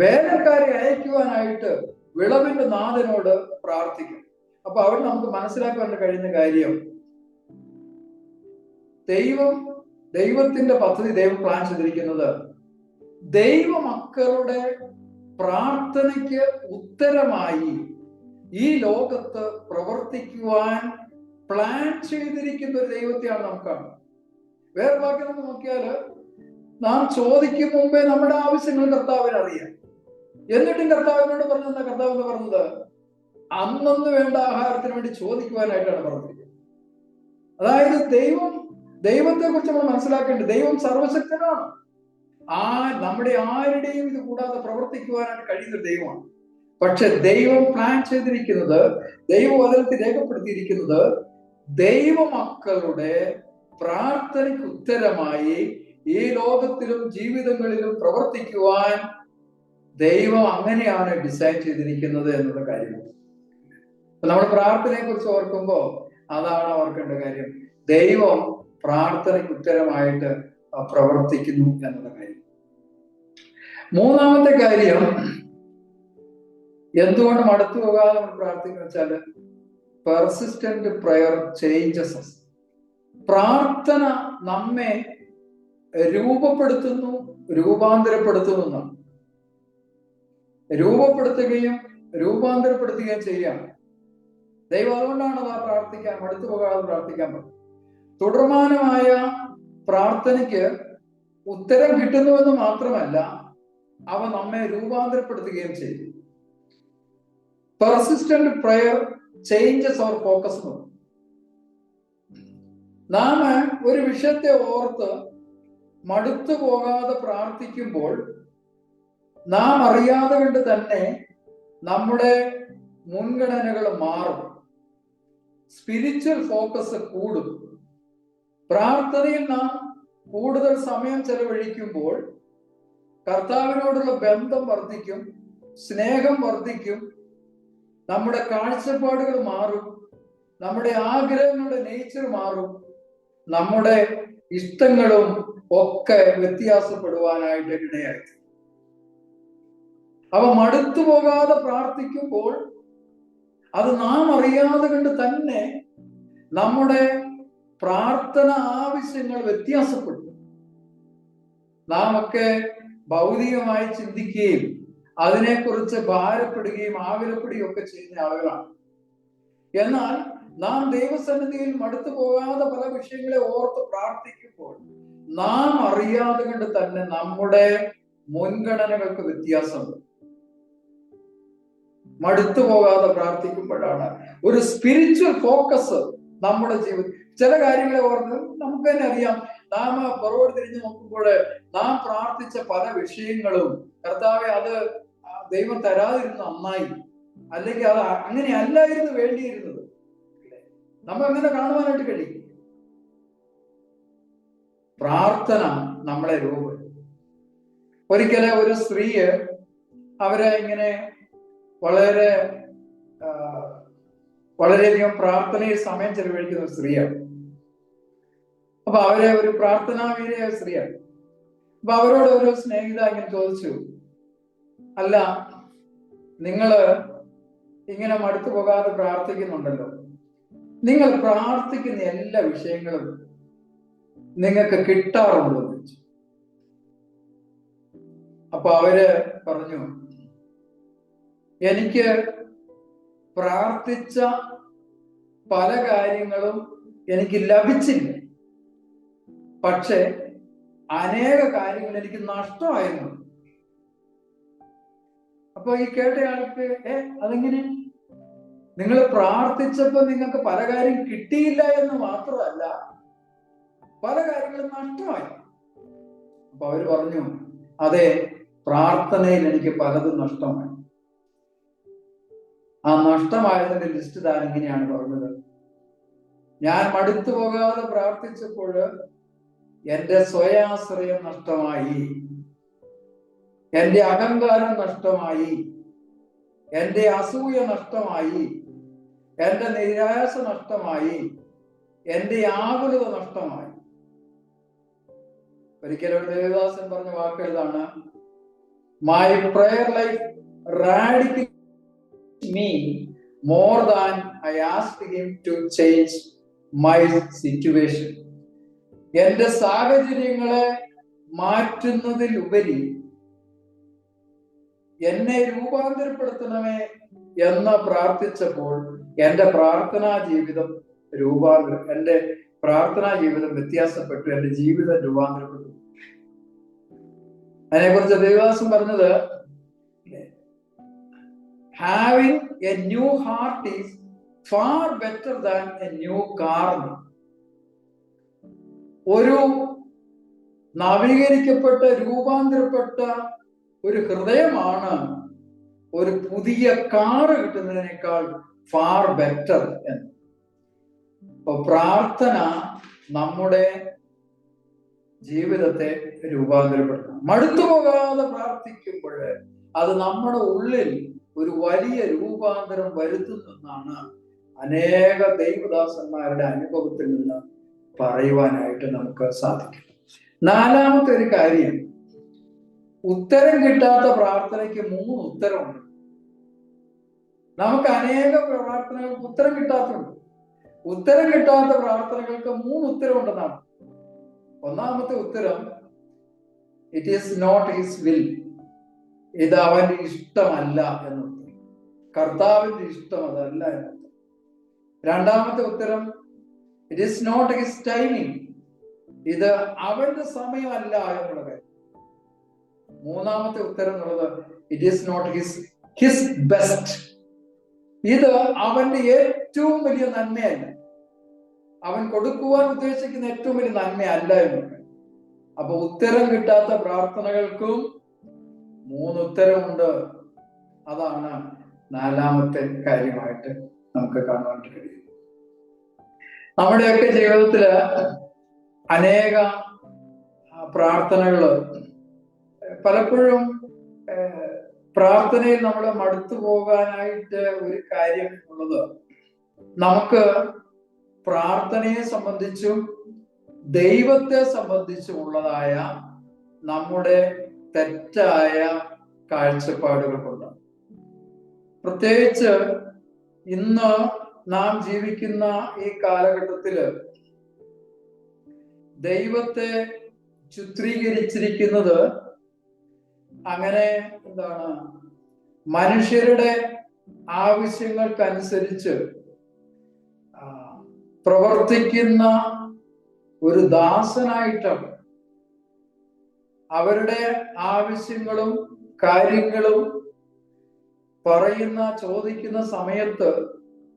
വേലക്കാരെ അയക്കുവാനായിട്ട് വിളവിന്റെ നാഥനോട് പ്രാർത്ഥിക്കും. അപ്പൊ അവിടെ നമുക്ക് മനസ്സിലാക്കാൻ കഴിയുന്ന കാര്യം, ദൈവത്തിന്റെ പദ്ധതി ദൈവം പ്ലാൻ ചെയ്തിരിക്കുന്നത് ദൈവമക്കളുടെ പ്രാർത്ഥനയ്ക്ക് ഉത്തരമായി ഈ ലോകത്ത് പ്രവർത്തിക്കുവാൻ പ്ലാൻ ചെയ്തിരിക്കുന്ന ഒരു ദൈവത്തെയാണ് നമുക്ക് കാണുന്നത്. വേറെ ബാക്കി നമുക്ക് നോക്കിയാല്, നാം ചോദിക്കും മുമ്പേ നമ്മുടെ ആവശ്യങ്ങൾ കർത്താവിന് അറിയാം. എന്നിട്ടും കർത്താവിനോട് പറഞ്ഞ കർത്താവ് എന്ന് പറഞ്ഞത് അന്നൊന്ന് വേണ്ട ആഹാരത്തിന് വേണ്ടി ചോദിക്കുവാനായിട്ടാണ് പറഞ്ഞിരിക്കുന്നത്. അതായത് ദൈവത്തെ കുറിച്ച് നമ്മൾ മനസ്സിലാക്കേണ്ടത്, ദൈവം സർവശക്തനാണ്. നമ്മുടെ ആരുടെയും ഇത് കൂടാതെ പ്രവർത്തിക്കുവാനായിട്ട് കഴിയുന്ന ദൈവമാണ്. പക്ഷെ ദൈവം പ്ലാൻ ചെയ്തിരിക്കുന്നത്, ദൈവവചനത്തിൽ രേഖപ്പെടുത്തിയിരിക്കുന്നത്, ദൈവമക്കളുടെ പ്രാർത്ഥനയ്ക്ക് ഉത്തരമായി ഈ ലോകത്തിലും ജീവിതങ്ങളിലും പ്രവർത്തിക്കുവാൻ ദൈവം അങ്ങനെയാണ് ഡിസൈൻ ചെയ്തിരിക്കുന്നത് എന്നുള്ള കാര്യമാണ്. നമ്മൾ പ്രാർത്ഥനയെ കുറിച്ച് ഓർക്കുമ്പോൾ അതാണ് ഓർക്കേണ്ട കാര്യം. ദൈവം പ്രാർത്ഥനയ്ക്ക് ഉത്തരമായിട്ട് പ്രവർത്തിക്കുന്നു എന്നുള്ള കാര്യം. മൂന്നാമത്തെ കാര്യം, എന്തുകൊണ്ട് മടുത്തു പോകാതെ നമ്മൾ പ്രാർത്ഥിക്കുന്ന വെച്ചാല് പെർസിസ്റ്റന്റ് പ്രയർ ചേഞ്ചസ് us. പ്രാർത്ഥന നമ്മെ രൂപപ്പെടുത്തുന്നു, രൂപാന്തരപ്പെടുത്തുന്നു എന്നാണ്. രൂപപ്പെടുത്തുകയും രൂപാന്തരപ്പെടുത്തുകയും ചെയ്യാം. ദൈവം അതുകൊണ്ടാണ് പ്രാർത്ഥിക്കാൻ, മടുത്തു പോകാതെ പ്രാർത്ഥിക്കാൻ പറ്റും. തുടർമാനമായ പ്രാർത്ഥനയ്ക്ക് ഉത്തരം കിട്ടുന്നുവെന്ന് മാത്രമല്ല, അവ നമ്മെ രൂപാന്തരപ്പെടുത്തുകയും ചെയ്യും. പെർസിസ്റ്റന്റ് പ്രയർ ചേഞ്ചസ് അവർ ഫോക്കസ്. നാം ഒരു വിഷയത്തെ ഓർത്ത് മടുത്തു പോകാതെ പ്രാർത്ഥിക്കുമ്പോൾ നാം അറിയാതെ കൊണ്ട് തന്നെ നമ്മുടെ മുൻഗണനകൾ മാറും, സ്പിരിച്വൽ ഫോക്കസ് കൂടും. പ്രാർത്ഥനയിൽ നാം കൂടുതൽ സമയം ചെലവഴിക്കുമ്പോൾ കർത്താവിനോടുള്ള ബന്ധം വർദ്ധിക്കും, സ്നേഹം വർദ്ധിക്കും, നമ്മുടെ കാഴ്ചപ്പാടുകൾ മാറും, നമ്മുടെ ആഗ്രഹങ്ങളുടെ നേച്ചർ മാറും, നമ്മുടെ ഇഷ്ടങ്ങളും ഒക്കെ വ്യത്യാസപ്പെടുവാനായിട്ട് ഇടയായി. അവ മടുത്തു പോകാതെ പ്രാർത്ഥിക്കുമ്പോൾ അത് നാം അറിയാതെ കൊണ്ട് തന്നെ നമ്മുടെ പ്രാർത്ഥന ആവശ്യങ്ങൾ വ്യത്യാസപ്പെടും. നാം ഒക്കെ ഭൗതികമായി ചിന്തിക്കുകയും അതിനെക്കുറിച്ച് ഭാരപ്പെടുകയും ആകുലപ്പെടുകയും ഒക്കെ ചെയ്യുന്ന ആളുകളാണ്. എന്നാൽ നാം ദൈവസന്നിധിയിൽ മടുത്തു പോകാതെ പല വിഷയങ്ങളെ ഓർത്ത് പ്രാർത്ഥിക്കുമ്പോൾ നാം അറിയാതെ കൊണ്ട് തന്നെ നമ്മുടെ മുൻഗണനകൾക്ക് വ്യത്യാസമുണ്ട്. മടുത്തു പോകാതെ പ്രാർത്ഥിക്കുമ്പോഴാണ് ഒരു സ്പിരിച്വൽ ഫോക്കസ് നമ്മുടെ ജീവിതം. ചില കാര്യങ്ങളെ ഓർത്ത് നമുക്ക് തന്നെ അറിയാം, നാം പുറകോട്ട് തിരിഞ്ഞു നോക്കുമ്പോൾ നാം പ്രാർത്ഥിച്ച പല വിഷയങ്ങളും കർത്താവെ അത് ദൈവം തരാതിരുന്ന നന്നായി, അല്ലെങ്കിൽ അത് അങ്ങനെ അല്ലായിരുന്നു വേണ്ടിയിരുന്നത്, നമ്മൾ അങ്ങനെ കാണുവാനായിട്ട് കഴിയും. പ്രാർത്ഥന നമ്മളെ ഒരിക്കലെ ഒരു സ്ത്രീയെ അവരെ ഇങ്ങനെ വളരെയധികം പ്രാർത്ഥനയിൽ സമയം ചെലവഴിക്കുന്ന ഒരു സ്ത്രീയാണ്. അപ്പൊ അവരെ ഒരു പ്രാർത്ഥനാവീരയായ സ്ത്രീയാണ്. അപ്പൊ അവരോട് ഒരു സ്നേഹിത ഇങ്ങനെ ചോദിച്ചു, അല്ല, നിങ്ങള് ഇങ്ങനെ മടുത്തു പോകാതെ പ്രാർത്ഥിക്കുന്നുണ്ടല്ലോ, നിങ്ങൾ പ്രാർത്ഥിക്കുന്ന എല്ലാ വിഷയങ്ങളും നിങ്ങൾക്ക് കിട്ടാറുണ്ടോ എന്ന് ചോദിച്ചു. അപ്പൊ അവര് പറഞ്ഞു, എനിക്ക് പ്രാർത്ഥിച്ച പല കാര്യങ്ങളും എനിക്ക് ലഭിച്ചില്ല, പക്ഷെ അനേക കാര്യങ്ങൾ എനിക്ക് നഷ്ടമായിരുന്നു. അപ്പൊ ഈ കേട്ടയാൾക്ക് അതെങ്ങനെ? നിങ്ങൾ പ്രാർത്ഥിച്ചപ്പോ നിങ്ങൾക്ക് പല കാര്യം കിട്ടിയില്ല എന്ന് മാത്രമല്ല, പല കാര്യങ്ങളും നഷ്ടമായി. അപ്പൊ അവര് പറഞ്ഞു, അതെ, പ്രാർത്ഥനയിൽ എനിക്ക് പലതും നഷ്ടമായി. ആ നഷ്ടമായതിന്റെ ലിസ്റ്റ് താൻ ഇങ്ങനെയാണ് പറഞ്ഞത്: ഞാൻ മടുത്തു പോകാതെ പ്രാർത്ഥിച്ചപ്പോൾ എന്റെ സ്വയാശ്രയം നഷ്ടമായി, എന്റെ അഹങ്കാരം നഷ്ടമായി, എന്റെ അസൂയ നഷ്ടമായി, എന്റെ നിരാശ നഷ്ടമായി, എന്റെ ആകുലത നഷ്ടമായി. ഒരിക്കലും ഒരു ദേവദാസൻ പറഞ്ഞ വാക്ക് ഇതാണ്: my prayer life radical me more than I asked him to change my situation. എന്റെ സാഹചര്യങ്ങളെ മാറ്റുന്നതിൽ ഉപരി എന്നെ രൂപാന്തരപ്പെടുത്തണമേ എന്ന് പ്രാർത്ഥിച്ചപ്പോൾ എന്റെ പ്രാർത്ഥനാ ജീവിതം വ്യത്യാസപ്പെട്ടു, എന്റെ ജീവിതം രൂപാന്തരപ്പെട്ടു. അതിനെക്കുറിച്ച് ദേവദാസൻ പറഞ്ഞത്, having a new heart is far better than a new car. ഒരു നവീകരിക്കപ്പെട്ട രൂപാന്തരപ്പെട്ട ഒരു ഹൃദയമാണ് ഒരു പുതിയ കാറ് കിട്ടുന്നതിനേക്കാൾ ഫാർ ബെറ്റർ എന്ന്. അപ്പൊ പ്രാർത്ഥന നമ്മുടെ ജീവിതത്തെ രൂപാന്തരപ്പെടുത്തണം. മടുത്തുപോകാതെ പ്രാർത്ഥിക്കുമ്പോൾ അത് നമ്മുടെ ഉള്ളിൽ ഒരു വലിയ രൂപാന്തരം വരുത്തുന്നെന്നാണ് അനേക ദൈവദാസന്മാരുടെ അനുഭവത്തിൽ നിന്ന് പറയുവാനായിട്ട് നമുക്ക് സാധിക്കും. നാലാമത്തെ ഒരു കാര്യം, ഉത്തരം കിട്ടാത്ത പ്രാർത്ഥനയ്ക്ക് 3 ഉത്തരമുണ്ട്. നമുക്ക് അനേക പ്രാർത്ഥനകൾക്ക് ഉത്തരം കിട്ടാത്തുണ്ട്. ഉത്തരം കിട്ടാത്ത പ്രാർത്ഥനകൾക്ക് 3 ഉത്തരമുണ്ടെന്നാണ്. ഒന്നാമത്തെ ഉത്തരം, it is not his will, ഇത് അവന്റെ ഇഷ്ടമല്ല എന്നുത്തരം, കർത്താവിന്റെ ഇഷ്ടം അതല്ല എന്നുത്തരം. രണ്ടാമത്തെ ഉത്തരം, it is not his timing, ഇത് അവന്റെ സമയമല്ല എന്നുള്ള കാര്യം. മൂന്നാമത്തെ ഉത്തരം എന്നുള്ളത്, it is not his best, ഇത് അവന്റെ ഏറ്റവും വലിയ നന്മയല്ല, അവൻ കൊടുക്കുവാൻ ഉദ്ദേശിക്കുന്ന ഏറ്റവും വലിയ നന്മയല്ല എന്നുള്ളത്. അപ്പൊ ഉത്തരം കിട്ടാത്ത പ്രാർത്ഥനകൾക്കും 3 ഉത്തരമുണ്ട്. അതാണ് നാലാമത്തെ കാര്യമായിട്ട് നമുക്ക് കാണുവാൻ കഴിയും. നമ്മുടെയൊക്കെ ജീവിതത്തില് അനേക പ്രാർത്ഥനകള് പലപ്പോഴും പ്രാർത്ഥനയിൽ നമ്മൾ മടുത്തു പോകാനായിട്ട് ഒരു കാര്യം ഉള്ളത്, നമുക്ക് പ്രാർത്ഥനയെ സംബന്ധിച്ചും ദൈവത്തെ സംബന്ധിച്ചുമുള്ളതായ നമ്മുടെ തെറ്റായ കാഴ്ചപ്പാടുകൾ കൊണ്ട്. പ്രത്യേകിച്ച് ഇന്ന് നാം ജീവിക്കുന്ന ഈ കാലഘട്ടത്തില് ദൈവത്തെ ചിത്രീകരിച്ചിരിക്കുന്നത് അങ്ങനെ മനുഷ്യരുടെ ആവശ്യങ്ങൾക്കനുസരിച്ച് പ്രവർത്തിക്കുന്ന ഒരു ദാസനായിട്ടാണ്. അവരുടെ ആവശ്യങ്ങളും കാര്യങ്ങളും ചോദിക്കുന്ന സമയത്ത്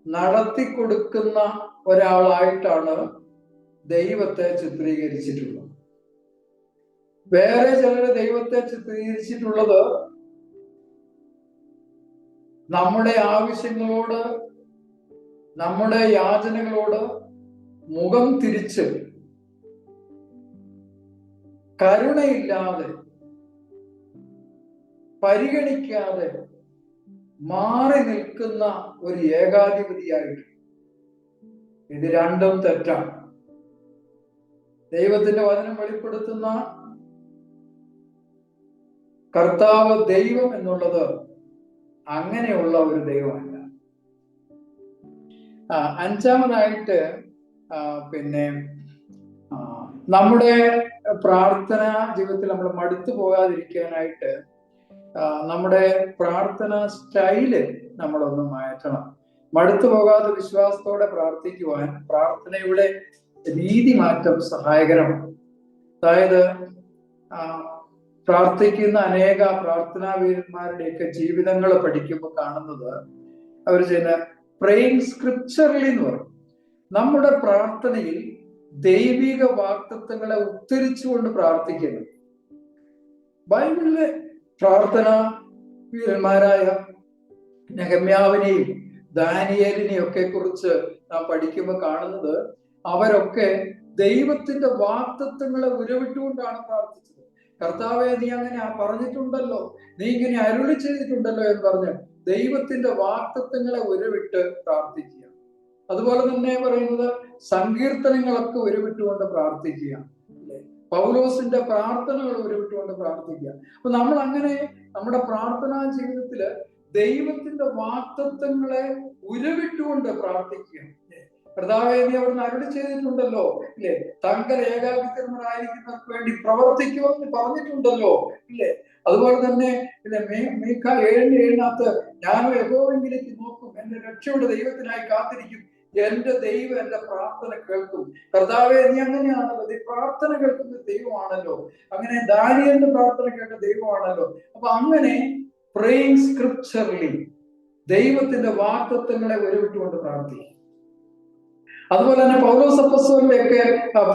നടത്തിക്കൊടുക്കുന്ന ഒരാളായിട്ടാണ് ദൈവത്തെ ചിത്രീകരിച്ചിട്ടുള്ളത്. വേറെ ചിലര് ദൈവത്തെ ചിത്രീകരിച്ചിട്ടുള്ളത് നമ്മുടെ ആവശ്യങ്ങളോട്, നമ്മുടെ യാചനകളോട് മുഖം തിരിച്ച് കരുണയില്ലാതെ, പരിഗണിക്കാതെ മാറി നിൽക്കുന്ന ഒരു ഏകാധിപതിയായിട്ട്. ഇത് രണ്ടും തെറ്റാണ്. ദൈവത്തിന്റെ വചനം വെളിപ്പെടുത്തുന്ന കർത്താവ് ദൈവം എന്നുള്ളത് അങ്ങനെയുള്ള ഒരു ദൈവമല്ല. അഞ്ചാമതായിട്ട് നമ്മുടെ പ്രാർത്ഥന ജീവിതത്തിൽ നമ്മൾ മടുത്തു പോകാതിരിക്കാനായിട്ട് നമ്മുടെ പ്രാർത്ഥന സ്റ്റൈല് നമ്മളൊന്ന് മാറ്റണം. മടുത്തു പോകാതെ വിശ്വാസത്തോടെ പ്രാർത്ഥിക്കുവാൻ പ്രാർത്ഥനയുടെ രീതി മാറ്റം സഹായകരമാണ്. അതായത് പ്രാർത്ഥിക്കുന്ന അനേക പ്രാർത്ഥനാ വീരന്മാരുടെയൊക്കെ ജീവിതങ്ങൾ പഠിക്കുമ്പോൾ കാണുന്നത്, അവർ ചെയ്യുന്ന പ്രേയിങ് സ്ക്രിപ്ചറലി എന്ന് പറയും. നമ്മുടെ പ്രാർത്ഥനയിൽ ദൈവിക വാഗ്ദത്തങ്ങളെ ഉദ്ധരിച്ചുകൊണ്ട് പ്രാർത്ഥിക്കുന്നു. ബൈബിളിലെ പ്രാർത്ഥന വീരന്മാരായ നെഹമ്യാവിനെയും ദാനിയേലിനെയും ഒക്കെ കുറിച്ച് നാം പഠിക്കുമ്പോൾ കാണുന്നത്, അവരൊക്കെ ദൈവത്തിന്റെ വാഗ്ദത്തങ്ങളെ ഉരവിട്ടുകൊണ്ടാണ് പ്രാർത്ഥിച്ചത്. കർത്താവെ നീ അങ്ങനെ പറഞ്ഞിട്ടുണ്ടല്ലോ, നീ ഇങ്ങനെ അരുളി ചെയ്തിട്ടുണ്ടല്ലോ എന്ന് പറഞ്ഞ് ദൈവത്തിന്റെ വാഗ്ദത്തങ്ങളെ ഉരുവിട്ട് പ്രാർത്ഥിക്കുക. അതുപോലെ തന്നെ പറയുന്നത് സങ്കീർത്തനങ്ങളൊക്കെ ഉരുവിട്ടുകൊണ്ട് പ്രാർത്ഥിക്കുക. പൗലോസിന്റെ പ്രാർത്ഥനകൾ ഉരുവിട്ടുകൊണ്ട് പ്രാർത്ഥിക്കുക. അപ്പൊ നമ്മൾ അങ്ങനെ നമ്മുടെ പ്രാർത്ഥനാ ജീവിതത്തില് ദൈവത്തിന്റെ വാഗ്ദത്തങ്ങളെ ഉരുവിട്ടുകൊണ്ട് പ്രാർത്ഥിക്കുക. കർത്താവേ നീ അവിടുന്ന് അരുളി ചെയ്തിട്ടുണ്ടല്ലോ, ഇല്ലേ, തങ്ങൾ ഏകാഗ്രതരായിരിക്കുന്നവർക്ക് വേണ്ടി പ്രവർത്തിക്കുമെന്ന് പറഞ്ഞിട്ടുണ്ടല്ലോ, ഇല്ലേ. അതുപോലെ തന്നെ മീഖ 7:7 ഞാനോ യഹോവയിലേക്ക് നോക്കും, എന്റെ രക്ഷയുടെ ദൈവത്തിനായി കാത്തിരിക്കും, എന്റെ ദൈവം എന്റെ പ്രാർത്ഥന കേൾക്കും. കർത്താവേ നീ അങ്ങനെയാണല്ലോ, നീ പ്രാർത്ഥന കേൾക്കുന്ന ദൈവമാണല്ലോ, അങ്ങനെ ദാനിയേലിന്റെ പ്രാർത്ഥന കേട്ട ദൈവമാണല്ലോ. അപ്പൊ അങ്ങനെ പ്രേയിങ് സ്ക്രിപ്ചറലി ദൈവത്തിന്റെ വാഗ്ദത്തങ്ങളെ ഉരുവിട്ടുകൊണ്ട് പ്രാർത്ഥിക്കും. അതുപോലെ തന്നെ പൗലോസ് അപ്പോസ്തലന്റെ ഒക്കെ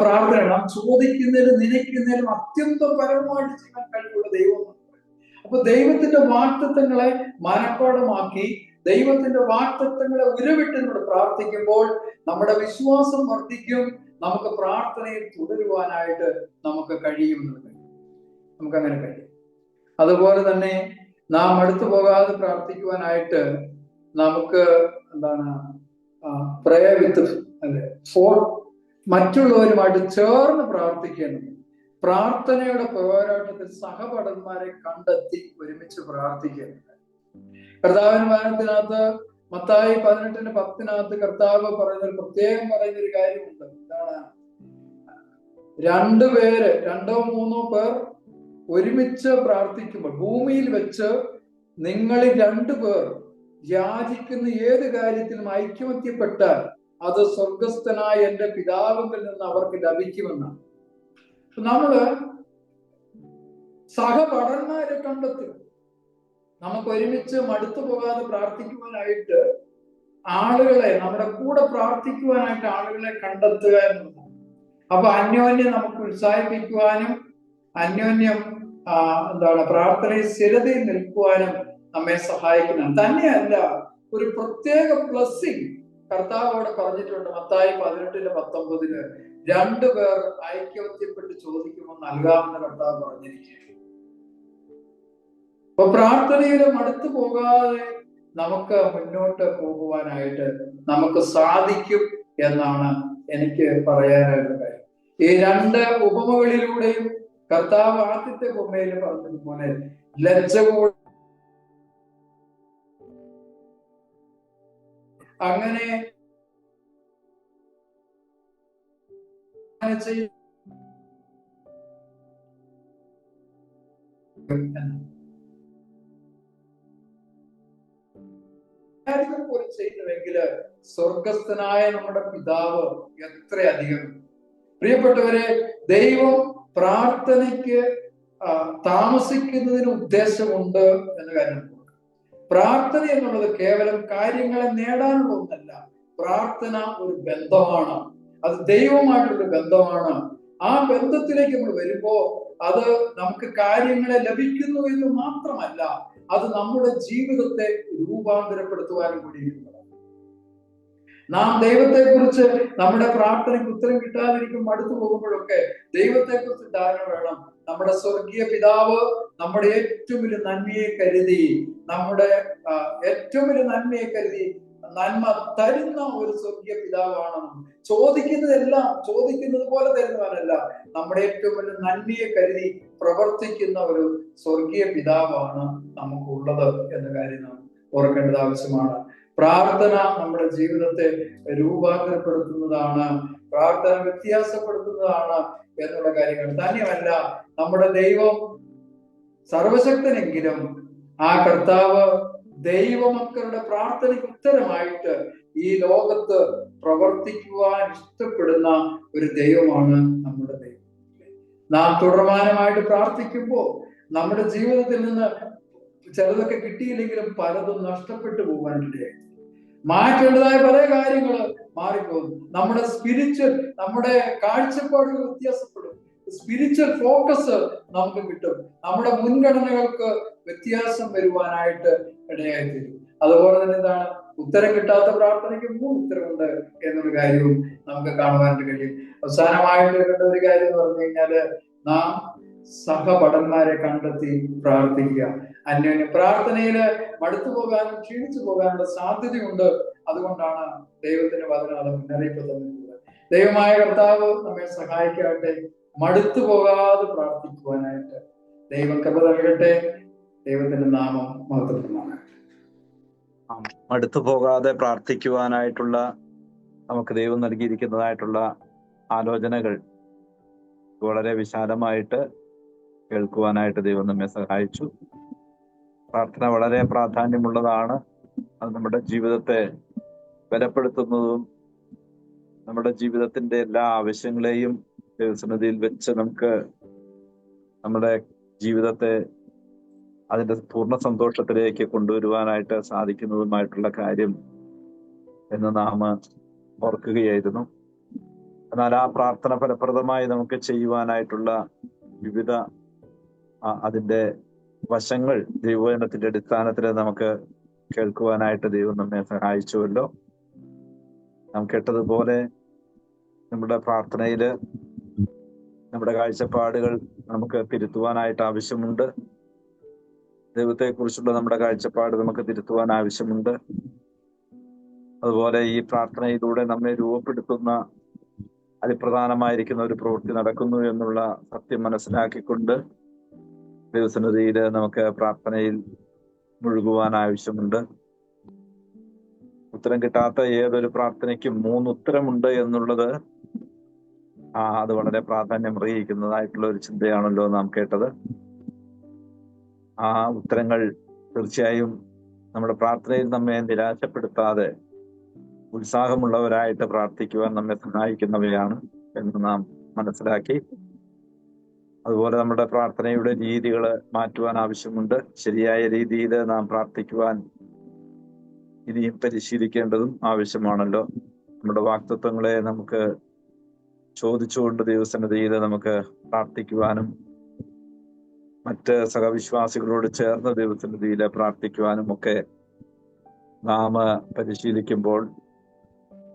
പ്രാർത്ഥന നാം ചോദിക്കുന്നതിലും നനയ്ക്കുന്നതിലും അത്യന്തം പരമമായിട്ട് ചെയ്യാൻ കഴിവുള്ള ദൈവമാണ്. അപ്പൊ ദൈവത്തിന്റെ വാഗ്ദത്തങ്ങളെ മനഃപ്പാഠമാക്കി ദൈവത്തിന്റെ വാഗ്ദത്തങ്ങളെ ഉരുവിട്ട് നമ്മൾ പ്രാർത്ഥിക്കുമ്പോൾ നമ്മുടെ വിശ്വാസം വർദ്ധിക്കും, നമുക്ക് പ്രാർത്ഥനയിൽ തുടരുവാനായിട്ട് നമുക്ക് കഴിയുമെന്നുള്ളത് നമുക്കങ്ങനെ കഴിയും. അതുപോലെ തന്നെ നാം അടുത്തു പോകാതെ പ്രാർത്ഥിക്കുവാനായിട്ട് നമുക്ക് എന്താണ് പ്രയർ വിത്ത് അല്ലെ ഫോർ മറ്റുള്ളവരുമായിട്ട് ചേർന്ന് പ്രാർത്ഥിക്കേണ്ടത്. പ്രാർത്ഥനയുടെ പോരാട്ടത്തിൽ സഹപഠന്മാരെ കണ്ടെത്തി ഒരുമിച്ച് പ്രാർത്ഥിക്കേണ്ടത്. കർത്താവിന്റെ വചനത്തിനകത്ത് മത്തായി 18:10 കർത്താവ് പറയുന്ന പ്രത്യേകം പറയുന്നൊരു കാര്യമുണ്ട്. എന്താണ്? 2 പേര് 2-3 പേർ ഒരുമിച്ച് പ്രാർത്ഥിക്കുമ്പോൾ ഭൂമിയിൽ വെച്ച് നിങ്ങളിൽ 2 പേർ യാചിക്കുന്ന ഏത് കാര്യത്തിലും ഐക്യമത്യപ്പെട്ടാൽ അത് സ്വർഗസ്ഥനായ എന്റെ പിതാവിൽ നിന്ന് അവർക്ക് ലഭിക്കുമെന്നാണ്. നമ്മള് സഹപഠന്മാരെ കണ്ടെത്തുക. നമുക്ക് ഒരുമിച്ച് മടുത്തു പോകാതെ പ്രാർത്ഥിക്കുവാനായിട്ട് ആളുകളെ, നമ്മുടെ കൂടെ പ്രാർത്ഥിക്കുവാനായിട്ട് ആളുകളെ കണ്ടെത്തുക എന്നുള്ളതാണ്. അപ്പൊ അന്യോന്യം നമുക്ക് ഉത്സാഹിപ്പിക്കുവാനും അന്യോന്യം പ്രാർത്ഥനയിൽ സ്ഥിരതയിൽ നിൽക്കുവാനും നമ്മെ സഹായിക്കുന്നതാണ്. തന്നെയല്ല, ഒരു പ്രത്യേക ബ്ലെസ്സിങ് കർത്താവ് അവിടെ പറഞ്ഞിട്ടുണ്ട്. മത്തായി 18:19 2 പേർ ഐക്യവത്യപ്പെട്ട് ചോദിക്കുമ്പോൾ നൽകാമെന്ന് കർത്താവ് പറഞ്ഞിരിക്കുകയാണ്. അപ്പൊ പ്രാർത്ഥനയിലും അടുത്തു പോകാതെ നമുക്ക് മുന്നോട്ട് പോകുവാനായിട്ട് നമുക്ക് സാധിക്കും എന്നാണ് എനിക്ക് പറയാനായിട്ട് കാര്യം. ഈ 2 ഉപമകളിലൂടെയും കർത്താവ് ആദ്യത്തെ ഉപമയിൽ പറഞ്ഞതുപോലെ ലജ്ജ അങ്ങനെ പോലും ചെയ്യുന്നുവെങ്കിൽ സ്വർഗസ്ഥനായ നമ്മുടെ പിതാവ് എത്രയധികം. പ്രിയപ്പെട്ടവരെ, ദൈവം പ്രാർത്ഥനയ്ക്ക് താമസിക്കുന്നതിന് ഉദ്ദേശമുണ്ട് എന്ന കാര്യം. പ്രാർത്ഥന എന്നുള്ളത് കേവലം കാര്യങ്ങളെ നേടാനുള്ള ഒന്നല്ല. പ്രാർത്ഥന ഒരു ബന്ധമാണ്, അത് ദൈവമായിട്ടുള്ള ബന്ധമാണ്. ആ ബന്ധത്തിലേക്ക് നമ്മൾ വരുമ്പോ അത് നമുക്ക് കാര്യങ്ങളെ ലഭിക്കുന്നു എന്ന് മാത്രമല്ല, അത് നമ്മുടെ ജീവിതത്തെ രൂപാന്തരപ്പെടുത്തുവാനും കൂടിയിരിക്കുന്നതാണ്. നാം ദൈവത്തെക്കുറിച്ച് നമ്മുടെ പ്രാർത്ഥനയ്ക്ക് ഉത്തരം കിട്ടാതിരിക്കും അടുത്തു പോകുമ്പോഴൊക്കെ ദൈവത്തെക്കുറിച്ച് ധാരണ വേണം. നമ്മുടെ സ്വർഗീയ പിതാവ് നമ്മുടെ ഏറ്റവും വലിയ നന്മയെ കരുതി, നന്മ തരുന്ന ഒരു സ്വർഗീയ പിതാവാണ്. ചോദിക്കുന്നത് പോലെ തരുന്നവനല്ല, നമ്മുടെ ഏറ്റവും വലിയ നന്മയെ കരുതി പ്രവർത്തിക്കുന്ന ഒരു സ്വർഗീയ പിതാവാണ് നമുക്കുള്ളത് എന്ന കാര്യം നാം ഓർക്കേണ്ടത് ആവശ്യമാണ്. പ്രാർത്ഥന നമ്മുടെ ജീവിതത്തെ രൂപാന്തരപ്പെടുത്തുന്നതാണ്, പ്രാർത്ഥന വ്യത്യാസപ്പെടുത്തുന്നതാണ് എന്നുള്ള കാര്യങ്ങൾ. തന്നെയല്ല, നമ്മുടെ ദൈവം സർവശക്തനെങ്കിലും ആ കർത്താവ് ദൈവമക്കളുടെ പ്രാർത്ഥനയ്ക്ക് ഉത്തരമായിട്ട് ഈ ലോകത്ത് പ്രവർത്തിക്കുവാൻ ഇഷ്ടപ്പെടുന്ന ഒരു ദൈവമാണ് നമ്മുടെ ദൈവം. നാം തുടർമാനമായിട്ട് പ്രാർത്ഥിക്കുമ്പോൾ നമ്മുടെ ജീവിതത്തിൽ നിന്ന് ചിലതൊക്കെ കിട്ടിയില്ലെങ്കിലും പലതും നഷ്ടപ്പെട്ടു പോകാനിടയായി. മാറ്റേണ്ടതായ പല കാര്യങ്ങൾ മാറിപ്പോകുന്നു. നമ്മുടെ സ്പിരിച്വൽ, നമ്മുടെ കാഴ്ചപ്പാടുകൾ വ്യത്യാസപ്പെടും. സ്പിരിച്വൽ ഫോക്കസ് നമുക്ക് കിട്ടും. നമ്മുടെ മുൻഗണനകൾക്ക് വ്യത്യാസം വരുവാനായിട്ട് ഇടയായിത്തീരും. അതുപോലെ തന്നെ എന്താണ്, ഉത്തരം കിട്ടാത്ത പ്രാർത്ഥനയ്ക്ക് ഉത്തരവുണ്ട് എന്നൊരു കാര്യവും നമുക്ക് കാണുവാനായിട്ട് കഴിയും. അവസാനമായിട്ട് കണ്ട ഒരു കാര്യം എന്ന് പറഞ്ഞു കഴിഞ്ഞാല്, നാം സഹപഠന്മാരെ കണ്ടെത്തി പ്രാർത്ഥിക്കുക. അന്യോന്യം പ്രാർത്ഥനയില് മടുത്തു പോകാനും ക്ഷീണിച്ചു പോകാനുള്ള സാധ്യതയുണ്ട്. അതുകൊണ്ടാണ് ദൈവത്തിന്റെ വചനം അത് മുന്നറിയിപ്പ് തന്നിട്ടുള്ളത്. ദൈവമായ കർത്താവ് നമ്മെ സഹായിക്കട്ടെ, മടുത്തു പോകാതെ പ്രാർത്ഥിക്കുവാനായിട്ട്. ദൈവം കൃപ നൽകട്ടെ. ദൈവത്തിന്റെ നാമം മഹത്വപ്രദമാകട്ടെ. മടുത്തു പോകാതെ പ്രാർത്ഥിക്കുവാനായിട്ടുള്ള നമുക്ക് ദൈവം നൽകിയിരിക്കുന്നതായിട്ടുള്ള ആലോചനകൾ വളരെ വിശാലമായിട്ട് കേൾക്കുവാനായിട്ട് ദൈവം നമ്മെ സഹായിച്ചു. പ്രാർത്ഥന വളരെ പ്രാധാന്യമുള്ളതാണ്. അത് നമ്മുടെ ജീവിതത്തെ ബലപ്പെടുത്തുന്നതും നമ്മുടെ ജീവിതത്തിന്റെ എല്ലാ ആവശ്യങ്ങളെയും ദൈവസന്നിധിയിൽ വെച്ച് നമുക്ക് നമ്മുടെ ജീവിതത്തെ അതിന്റെ പൂർണ്ണ സന്തോഷത്തിലേക്ക് കൊണ്ടുവരുവാനായിട്ട് സാധിക്കുന്നതുമായിട്ടുള്ള കാര്യം എന്ന് നാം ഓർക്കുകയായിരുന്നു. എന്നാൽ ആ പ്രാർത്ഥന ഫലപ്രദമായി നമുക്ക് ചെയ്യുവാനായിട്ടുള്ള വിവിധ അതിന്റെ വശങ്ങൾ ദൈവവചനത്തിന്റെ അടിസ്ഥാനത്തിൽ നമുക്ക് കേൾക്കുവാനായിട്ട് ദൈവം നമ്മെ സഹായിച്ചുവല്ലോ. നാം കേട്ടതുപോലെ നമ്മുടെ പ്രാർത്ഥനയില് നമ്മുടെ കാഴ്ചപ്പാടുകൾ നമുക്ക് തിരുത്തുവാനായിട്ട് ആവശ്യമുണ്ട്. ദൈവത്തെക്കുറിച്ചുള്ള നമ്മുടെ കാഴ്ചപ്പാട് നമുക്ക് തിരുത്തുവാൻ ആവശ്യമുണ്ട്. അതുപോലെ ഈ പ്രാർത്ഥനയിലൂടെ നമ്മെ രൂപപ്പെടുത്തുന്ന അതിപ്രധാനമായിരിക്കുന്ന ഒരു പ്രവൃത്തി നടക്കുന്നു എന്നുള്ള സത്യം മനസ്സിലാക്കിക്കൊണ്ട് ദൈവസന്നിധിയിൽ നമുക്ക് പ്രാർത്ഥനയിൽ മുഴുകുവാൻ ആവശ്യമുണ്ട്. ഉത്തരം കിട്ടാത്ത ഏതൊരു പ്രാർത്ഥനയ്ക്കും 3 ഉത്തരമുണ്ട് എന്നുള്ളത് അത് വളരെ പ്രാധാന്യം അറിയിക്കുന്നതായിട്ടുള്ള ഒരു ചിന്തയാണല്ലോ നാം കേട്ടത്. ആ ഉത്തരങ്ങൾ തീർച്ചയായും നമ്മുടെ പ്രാർത്ഥനയിൽ നമ്മെ നിരാശപ്പെടുത്താതെ ഉത്സാഹമുള്ളവരായിട്ട് പ്രാർത്ഥിക്കുവാൻ നമ്മെ സഹായിക്കുന്നവയാണ് എന്ന് നാം മനസ്സിലാക്കി. അതുപോലെ നമ്മുടെ പ്രാർത്ഥനയുടെ രീതികൾ മാറ്റുവാൻ ആവശ്യമുണ്ട്. ശരിയായ രീതിയിൽ നാം പ്രാർത്ഥിക്കുവാൻ ഇനിയും പരിശീലിക്കേണ്ടതും ആവശ്യമാണല്ലോ. നമ്മുടെ വാക്തത്വങ്ങളെ നമുക്ക് ചോദിച്ചുകൊണ്ട് ദൈവസന്നിധിയിൽ നമുക്ക് പ്രാർത്ഥിക്കുവാനും മറ്റ് സഹവിശ്വാസികളോട് ചേർന്ന് ദൈവസന്നിധിയിൽ പ്രാർത്ഥിക്കുവാനും ഒക്കെ നാം പരിശീലിക്കുമ്പോൾ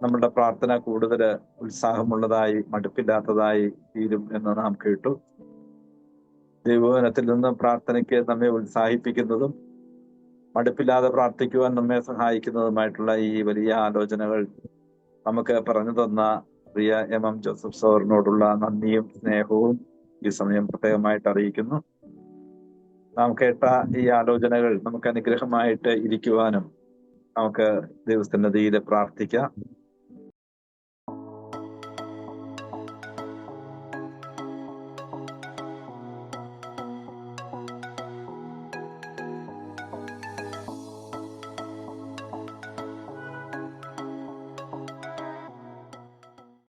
നമ്മുടെ പ്രാർത്ഥന കൂടുതൽ ഉത്സാഹമുള്ളതായി മടുപ്പില്ലാത്തതായി തീരും എന്ന് നാം കേട്ടു. ദൈവവചനത്തിൽ നിന്ന് പ്രാർത്ഥനയ്ക്ക് നമ്മെ ഉത്സാഹിപ്പിക്കുന്നതും മടുപ്പില്ലാതെ പ്രാർത്ഥിക്കുവാൻ നമ്മെ സഹായിക്കുന്നതുമായിട്ടുള്ള ഈ വലിയ ആലോചനകൾ നമുക്ക് പറഞ്ഞു തന്ന പ്രിയ എം ജോസഫ് സോറിനോടുള്ള നന്ദിയും സ്നേഹവും ഈ സമയം പ്രത്യേകമായിട്ട് അറിയിക്കുന്നു. നാം കേട്ട ഈ ആലോചനകൾ നമുക്ക് അനുഗ്രഹമായിട്ട് ഇരിക്കുവാനും നമുക്ക് ദൈവസന്നിധിയിൽ പ്രാർത്ഥിക്കാം.